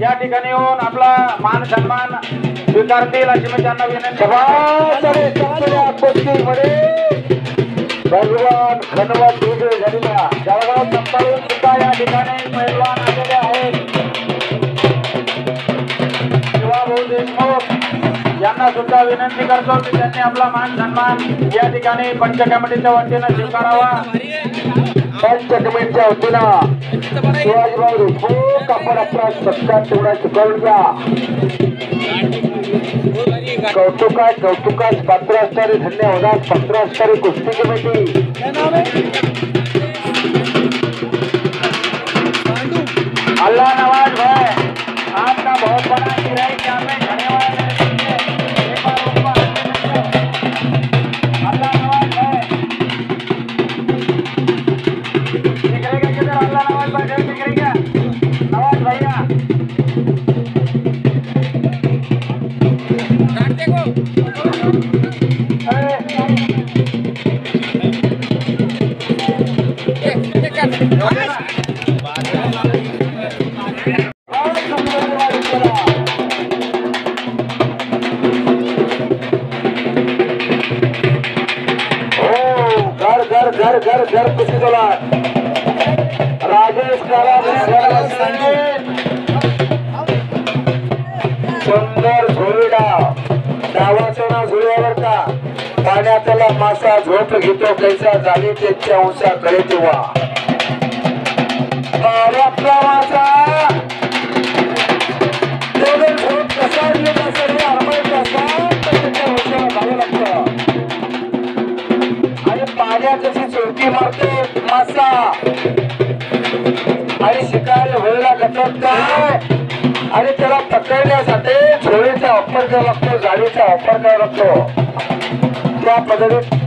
या ठिकाणी येऊन आपला मान सन्मान स्वीकारतील अशी मी त्यांना विनंती. भगवान धन्यवाद विजय झालेल्या जळगाव सपकाळून सुद्धा या ठिकाणी पैलवान आलेले आहेत. शिवाभाऊ देशमुख यांना सुद्धा विनंती करतो की त्यांनी आपला मान सन्मान या ठिकाणी पंच कमिटीच्या वतीनं स्वीकारावा. पंच कमिटीच्या वतीनं शिवाजीभाऊ देशमुख आपण आपला सत्कार तेवढा चुकवून घ्या. कौतुकास पात्र असणारी धन्यवादास पात्र असणारी कुस्ती कमिटी अल्लाह नवाज भाई आपका बहुत बड़ा गिराई यहाँ पे धन्यवाद. अल्लाह नवाज भाई दिखेगा किधर? अल्लाह नवाज भाई दिखेगा नवाज भैया घर कुस्ती चला. राजेश सुंदर झोळीडाव डावाचं नाव झोळीवर का पाण्यातला मासा झोप घेतो कैसा झाली त्याच्या उंचा करे तेव्हा पाण्यातला मासा झोप कसा पाण्याची चोरटी मारतो मासा आणि शिकारी होळीला गटत काय आणि त्याला पकडण्यासाठी झोळीचा वापर करावा लागतो, जाळीचा वापर करावा लागतो.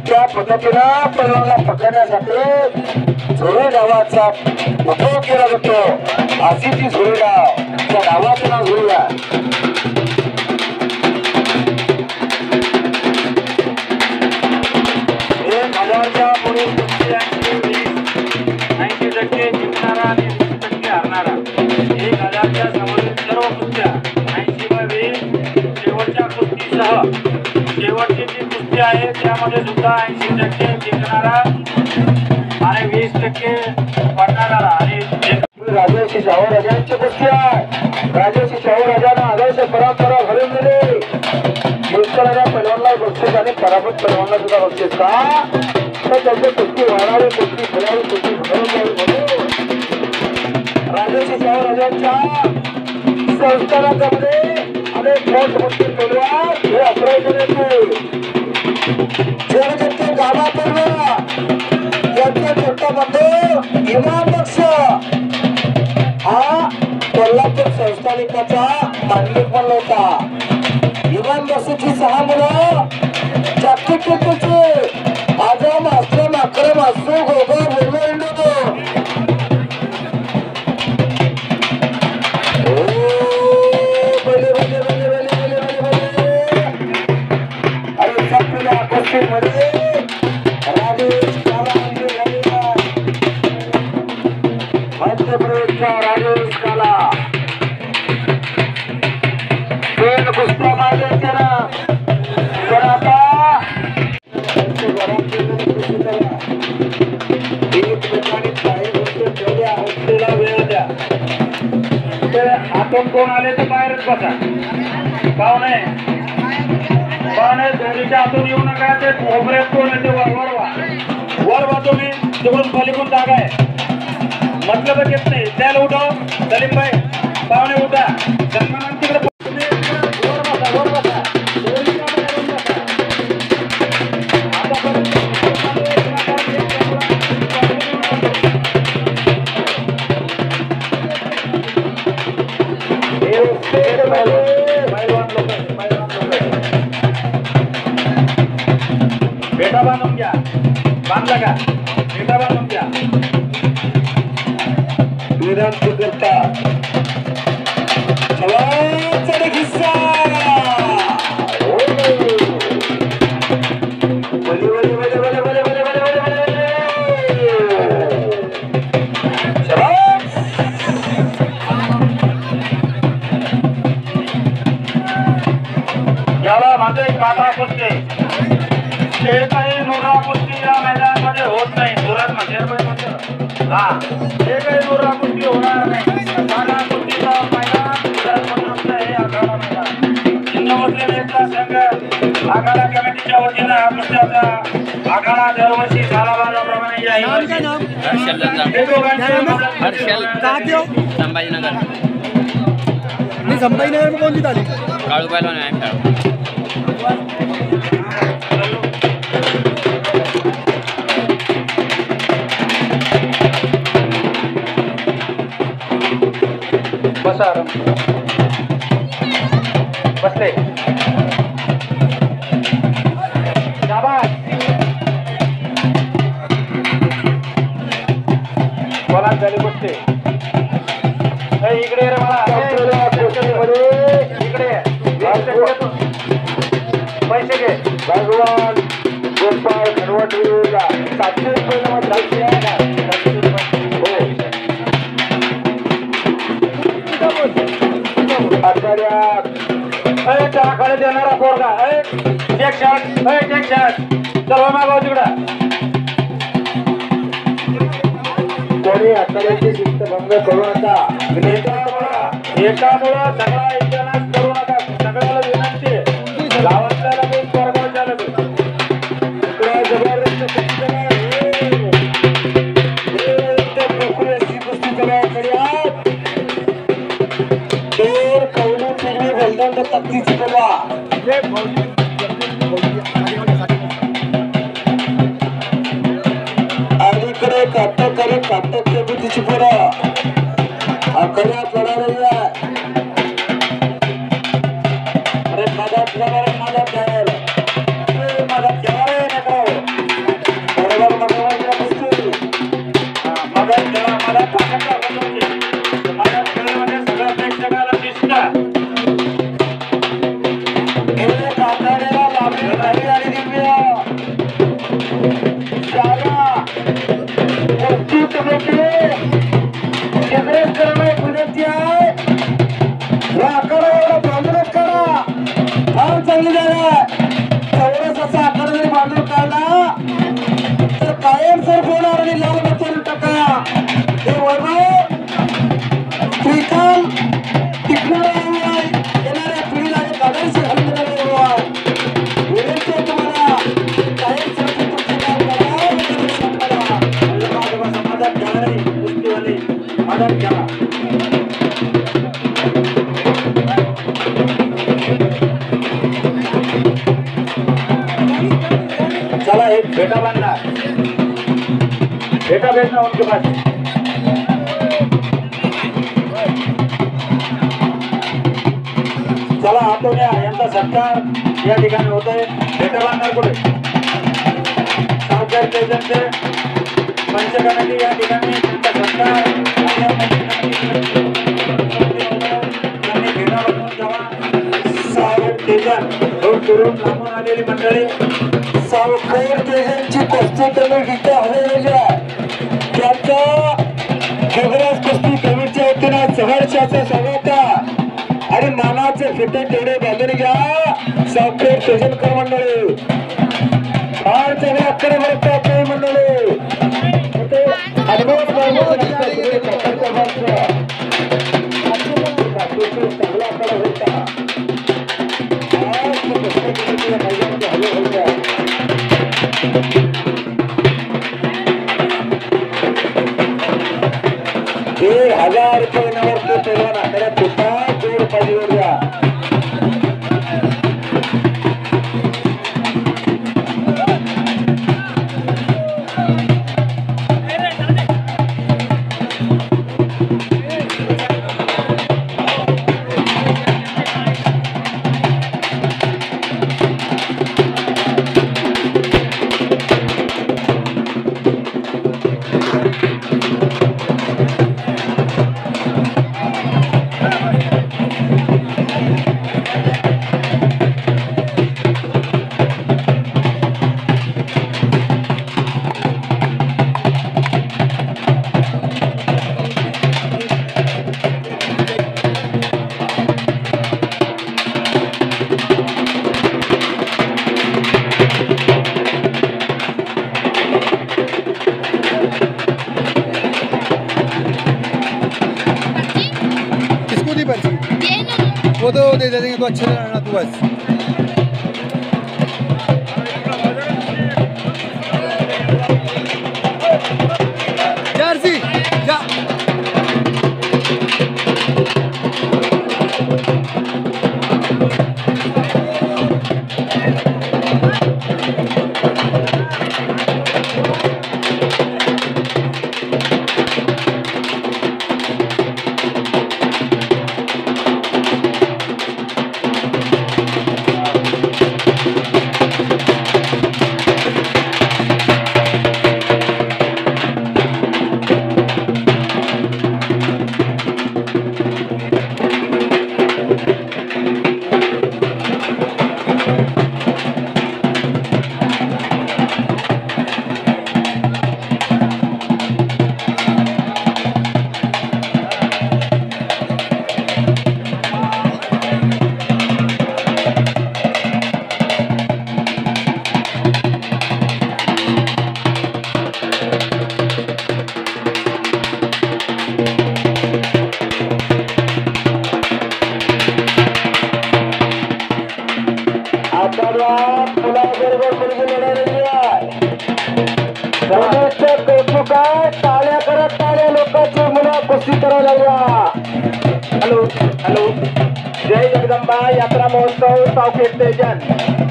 त्या पद्धतीनं पैलवानला पकडण्यासाठी झोळी डावाचा उपयोग केला जातो. अशी ती झोळी डाव त्या डावाचं नाव झोळी आहे. पुढील 80% जिंकणारा आणि 20% हरणारा 1000च्या समोरील सर्व कुस्त्या 80 शेवटच्या कुस्तीसह शेवटची जी कुस्ती आहे त्यामध्ये सुद्धा 80% जिंकणारा आणि 20% पडणारा आणि राजेश शाहू राजांची कुस्ती आहे. राजेश शाहू राजांना आदर्श परंपरा घडून दिली. पैलवानला बक्षीस आणि पराभूत पैलवानला सुद्धा बक्षीस. का तर त्यांची कुस्ती वाढावी, कुस्ती खेळावी, कुस्ती घडून जावी म्हणून राजेश शाहूराजांच्या संस्थानामध्ये अनेक मोठमोठे पैलवान हे अपरायकडे जगदत्ते गावापूर्व यांच्या छोट्यामध्ये इमाम बक्ष हा कोल्हापूर संस्थानिकाचा मांडलिक बनला होता. इमाम बक्षची 6 मुलं जागतिक कीर्तीचे आजम अस्लम अक्रम असू गोगा बोलवा इंडो मध्यप्रदेशचा राजेश काला दोन कुस्त्या मारल्या त्यानं. तर आता वेळ द्या. आतून कोण आले तर बाहेरच बसा. पाहुणे दोन्हीच्या आतून येऊ नका. ते कोपऱ्यात कोण येते वर तुम्ही तिकडून पलीकडून जागा आहे मतलब येत नाही. त्याला उठव सलीमभाई, पाहुणे उठा. सन्मानाने तिकडे वर बसा. बेटा बांधून घ्या. बांधला का बेटा बांधून घ्या. विनंती करता चला किस्सा याला माझे काटा कुस्ती हे काही नुरा कुस्ती या मैदानामध्ये होत नाही. सुरत मध्ये हा हे काही नुरा कुस्ती होणार नाही. काटा कुस्तीचा मैदान सुरत हे आखाडा मैदान हिंदू मुस्लिम एकता संघ आखाडा कमिटीच्या वतीनं हा कुस्त्याचा आखाडा दरवर्षी सालाबादाप्रमाणे या संभाजीनगर नहीं संभाजीनगर में कौन सी तारीख काळू पहलवान आहे. बसा बसले. शाबास. बोला झाली गोष्टी. इकडे रे मला इकडे पैसे घे. भगवान गोपाळ खनवट विरोधा 700 रुपये आखाडे देणारा पोरगा चेक शर्ट चल मागव तिकडं. कोणी आखाड्याची शिस्तभंग करू नका. एकामुळं सगळा एकजणाच करू नका. सगळ्याला विनंती गावातल्याला मी पोरगावच्या जबरदस्त कुस्ती करायकडे कौली पिगली वेल्डन तक्तीची कला अलीकडे काटक बुद्धीची पोरं आकड्यात लढालेली आहे. अरे मदत घ्यायला नको बरोबर मदत कुस्ती मदत घ्या. मदत खेळामध्ये सगळ्या प्रेक्षकाला दिसतं. कातड्याला लांबी घाली आणि दिव्या जागा कुस्ती कमिटी एव्हरेस्ट करणं एक विनंती आहे. या आकाराला बांधूनच करा. फार चांगली जागा आहे. चौरस असा आकार जरी बांधून काढला तर कायम सर होणार आणि लाल बच्चन टाका. हे वैभव त्रिकाल टिकणारा येणाऱ्या पिढीला एक आदर्श घालून विनंती आहे तुम्हाला कायम सर बेटा भेजना उनके पास। चला हातून या, यांचा सत्कार या ठिकाणी होतोय। बेटा बांधणार कुठे सावकार स्टेशनचे पंचकमिटी या ठिकाणी त्यांचा सत्कार त्यांनी घेणं बनवून जावा। सावकार स्टेशन रोड करून लांबून आलेली मंडळी सावकार स्टेशनची कुस्ती कमिटी हरवलेली आहे। त्यांचा खबरास कुस्ती कमिटीच्या वतीनं सहर्षाचं स्वागत आणि मानाचे फिटे तेवढे बाजूने घ्या। सावखेड स्टेशनकर मंडळी फार चांगले अक्षरे बरतात नाही मंडळी ₹1000 नवर पैलवान आखाड्यात होता। जोड पाहिजे द्या। वो तो दे देंगे तो अच्छे से लड़ना तू बस। जर्सी जा टाळ्या करत टाळ्या लोकांची मुलं कुस्ती करायला लागल्या। हॅलो हॅलो जय जगदंबा यात्रा महोत्सव सावखेड स्टेशन।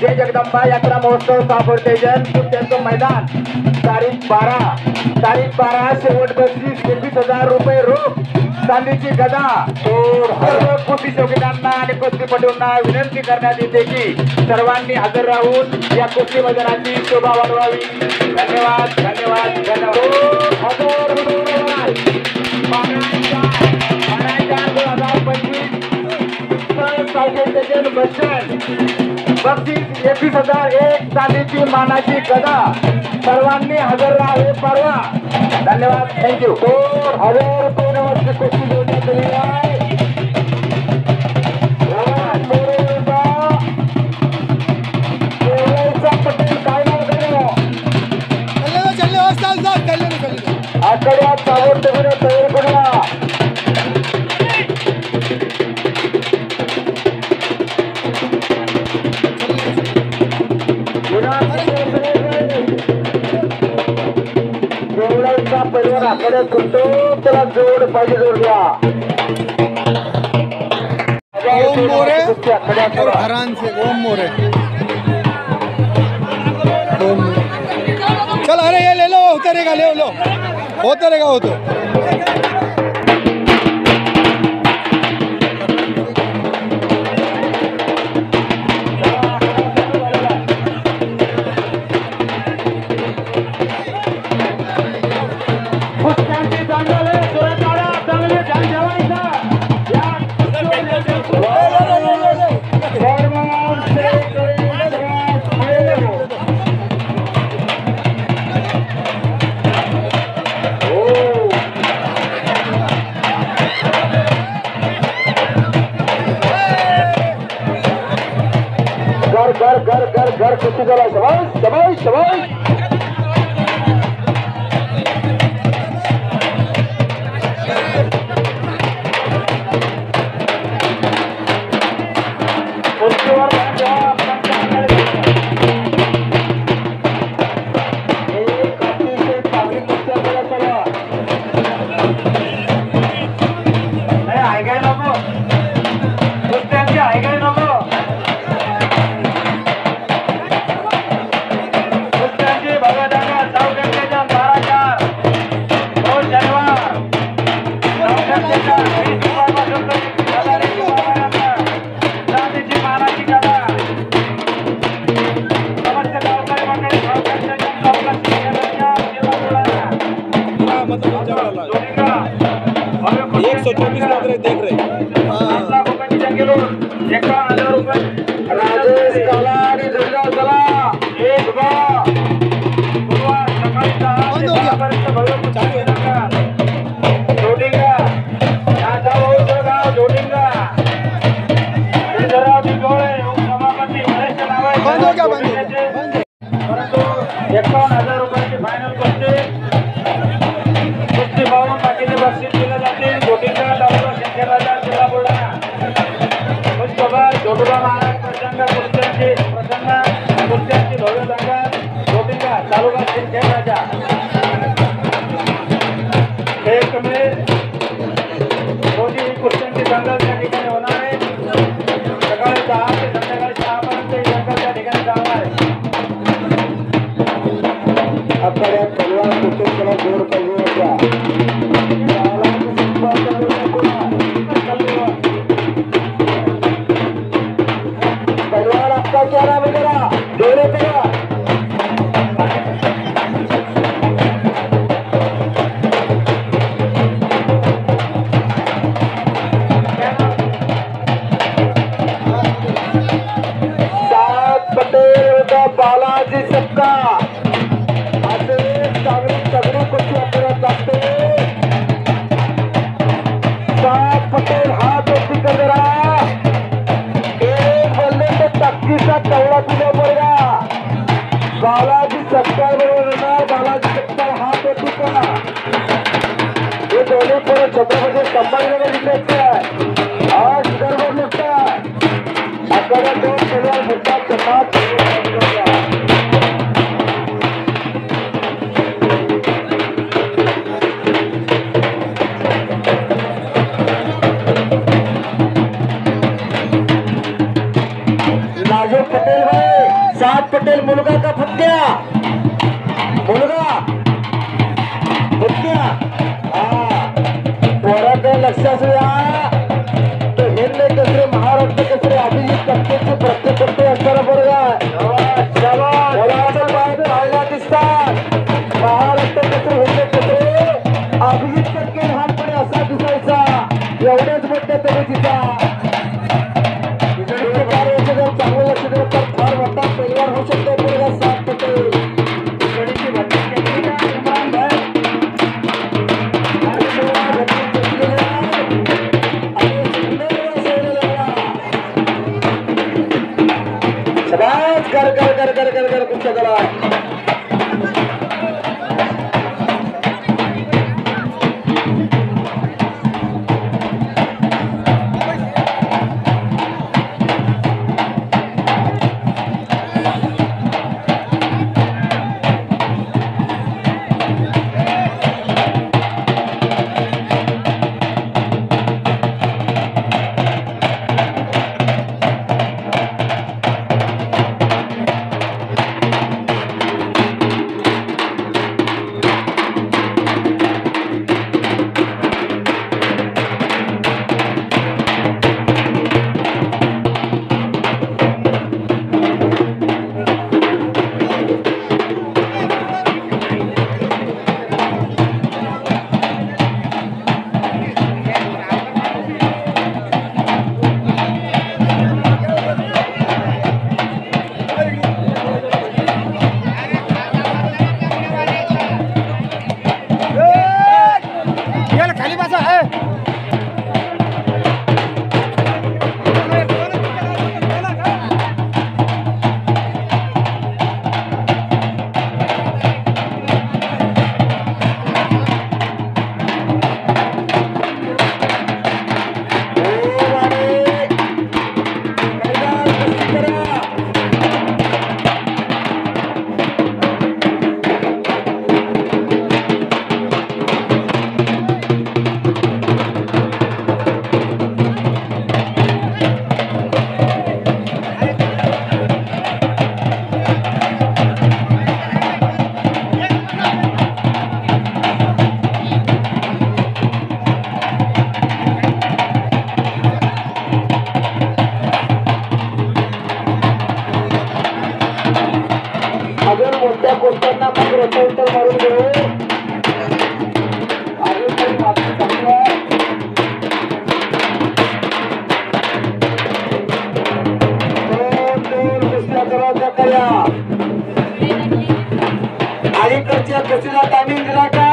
जय जगदंबा यात्रा महोत्सव सावखेड स्टेशन कुस्त्याचं मैदान तारीख 12 शेवट बक्षीस 21,000 रुपये रोख चांदीची गदा। सर्व कुस्ती शौकीनांना आणि कुस्तीपटूंना विनंती करण्यात येते की सर्वांनी हजर राहून या कुस्ती मैदानाची शोभा वाढवावी। धन्यवाद धन्यवाद धन्यवाद। 2025 बक्षीस 21,001 चांदीची मानाची गदा। सर्वांनी हजर राहावे परवा। धन्यवाद थँक्यू। 2,000 रुपये नवसची कुस्ती जोडण्यात आली आहे। आकड्यात ताबडतोबीने तयार करूया। जेवढा परिवार आकड्यात करतो त्याला जोड पाहिजे जोडल्या। ओम मोरे और हरान से ओम मोरे। चल अरे ये ले लो। उतरेगा ले लो उतरेगा वो तो घर कुछ जरा शबाश शबाश शबाश देख रहे राजेश काला आणि दुर्गा चला एक बा सकाळी 10 पर्यंत जोडिंगा याचा गाव जोडिंगा सभापती गणेश परंतु 51,000 रुपयाची फायनल कुस्ती पाहून बाकीचे बक्षीस दिले जाते जोडिंगा तालुका शंकरराजा जिल्हा बुलढाणा जोडुबा महाराज कुस्त्यांची भव्य दंगा जोडिंगा तालुका शंकरराजा 1 मे रोजी कुस्त्यांची दंगल त्या ठिकाणी होणार आहे सकाळी 10 ते संध्याकाळी 6 पर्यंत ही दंगल त्या ठिकाणी चालणार आहे आपल्या तलवार कुस्तीला जोर पाहिजे पहलवान आपका क्या नाम है मेरा जोरे तेरा सात पटेल का बालाजी सबका सगळी कुस्ती आपल्याला लागते सात पटेल हात वरती कर जरा टक्कीचा कवडा तुझ्या बरोबर बालाजी सत्कार बरोबर बालाजी सत्कार हात होती का हे दोन्ही परत छत्रपती संभाजीनगर जिल्ह्याचे आहे आज गर्व मोठा आपल्याला 2 पहलवान मुद्दाम समाज पटेल भाई 7 पटेल मुलगा का फत्या मुलगा फत्या पोरात लक्ष असू द्या तो हेरले कसरे महाराष्ट्र कसरे अभिजित टक्केचे प्रत्येक पट्टे असणारा पोरगा राहिला दिसतात महाराष्ट्र कसरे हेरले कसरे अभिजित टक्के लहानपणे असा दिसायचा एवढेच मोठे तरी तिचा चांगलं लक्ष दिलं तर फार मोठा परिवार होऊ शकतो मुलगा 7 पटेल कर कुठच्या करा टायमिंग दिला का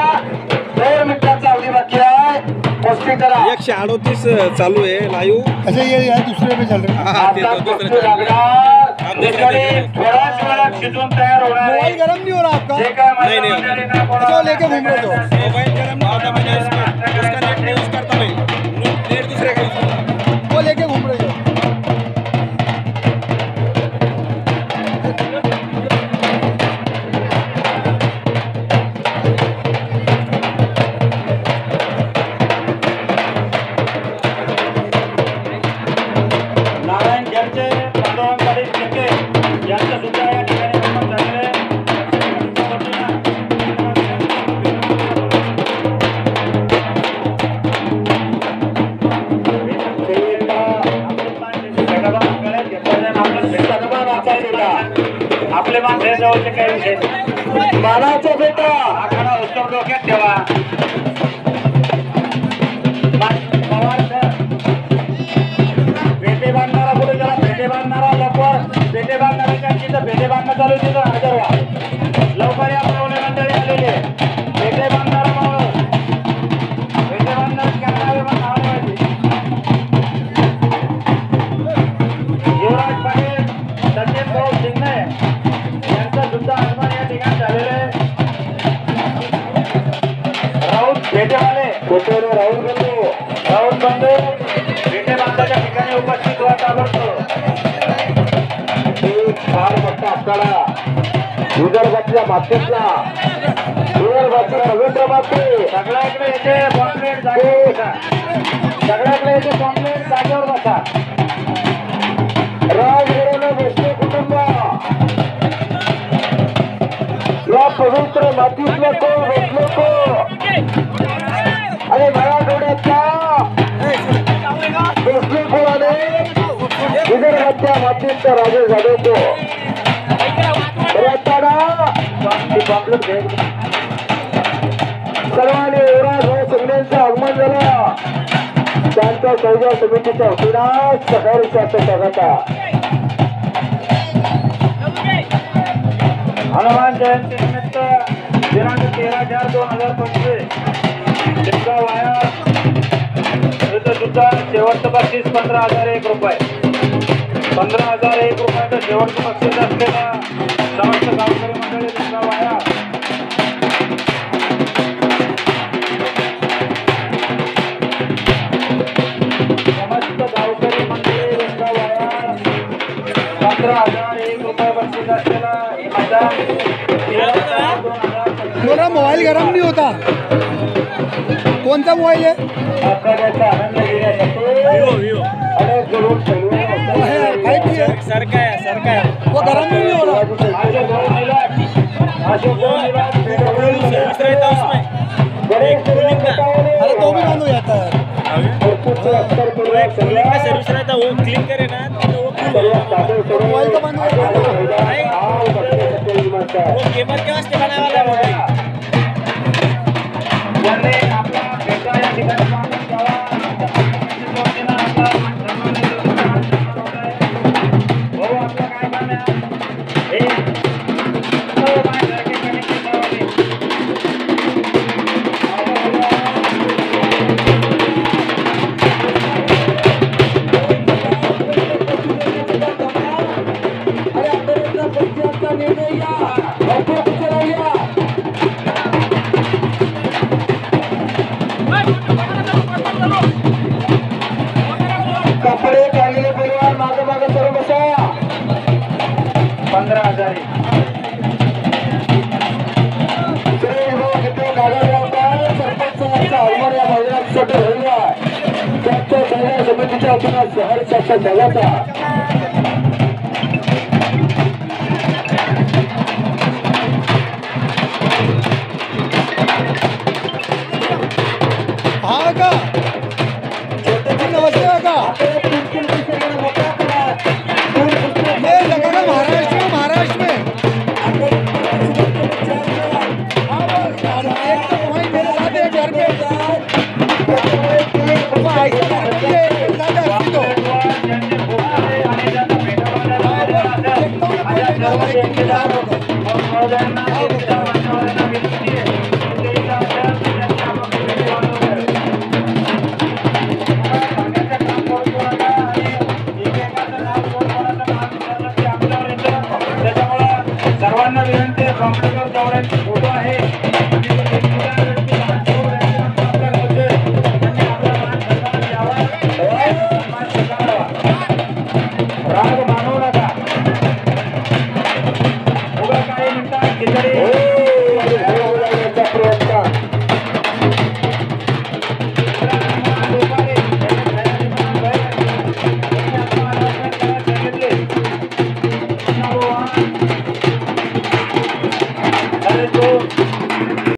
2 मिनिटाचा अवधी बाकी आहे कुस्ती करा 138 चालू आहे लाईव्ह. अच्छा ये दूसरे पे चल रहे हैं. आता कुस्ती लागणार थोड्याच वेळात शिजून तयार होणार मोबाइल आहे गरम नहीं हो रहा आपका? जे काय नाही, नाही. मंडळींना कोणाला तो लेके घूम रहे हो. मोबाईल गरम नहीं होता, मैंने उसका नेट यूज करता मैं. नेट दूसरे का यूज करता. वो लेके घूम रहे हो. नारायण जैनचे पांडुरंगवाडी शेळके यांचं सुद्धा या ठिकाणी निर्माण झालेलं आहे. आपले माणसे जवळचे काही विषय नाही. मानाचा बेटा आखाडा उत्तर डोक्यात ठेवा. पवार सर पेटे बांधणारा पुढे जरा पेटे बांधणारा लवकर पेटे बांधणाऱ्याच्या तिथं पेटे बांधणं चालू तिथं हजर व्हा. लवकर या पाहुणे मंडळी आलेले पेटे बांधणारा माणूस पेटे बांधणारा कॅमेरा नाव ठेवायचे. युवराज पाटील सचिन भाऊ सिंगणे यांचं सुद्धा आगमन या ठिकाणी झालेलं आहे. राऊत पेटेवाले कोटेरे राऊत बंधू पेटे बांधाच्या ठिकाणी उपस्थित व्हा ताबडतोब. एक फार मोठा आखाडा विदर्भातल्या मातीतला विदर्भातला रवींद्र माती सगळ्याकडे येते पॉम्पलेट जागेवर बसा. सगळ्याकडे येते पॉम्पलेट जागेवर बसा. राजगिराने भोसले कुटुंब या पवित्र मातीतला को भोसले को आणि मराठवाड्याच्या भोसले कुळाने विदर्भाच्या मातीचा राजे झाले तो सर्वांनी युवराज भाऊ सिंगणेंचं आगमन झालं. त्यांच्या सौजा समितीच्या वतीनं सकाळीच्या स्वागता. हनुमान जयंती निमित्त दिनांक 13/4/2025 शिमगा वाया इथं सुद्धा शेवटचं बक्षीस 15,001 रुपये. 15,001 रुपयाचं शेवटचं बक्षीस असलेल्या समस्त गावकरी मंडळी शिमगा वाया समस्त गावकरी मंडळी शिमगा वाया 15,001 रुपये बक्षीस असलेला मेरा मोबाइल गरम नहीं होता. कौन सा मोबाइल है? आखाड्याचा आनंद घेण्यासाठी अनेक जरूर सरका है वो गरम नहीं हो रहा. सर्विस रहता है उसमें. अरे तो भी बंद हो जाता है. कूलिंग का सर्विस रहता है, वो क्लीन करे ना तो वो कूल हो. मोबाइल तो बंद हो जाता है. वो गेमर के वास्ते बनाने वाला है. आपला भेटा या ठिकाणी मागून घ्यावा. आपला भाऊ आपलं काय काम आहे हे कपडे काढलेले परिवार मागे मागे करून बसा. 15,000 सरपंचांचा आगमन या मैदानासाठी होईल. त्यांच्या सगळ्या समितीच्या वतीनं शहर शासन झाल्याचा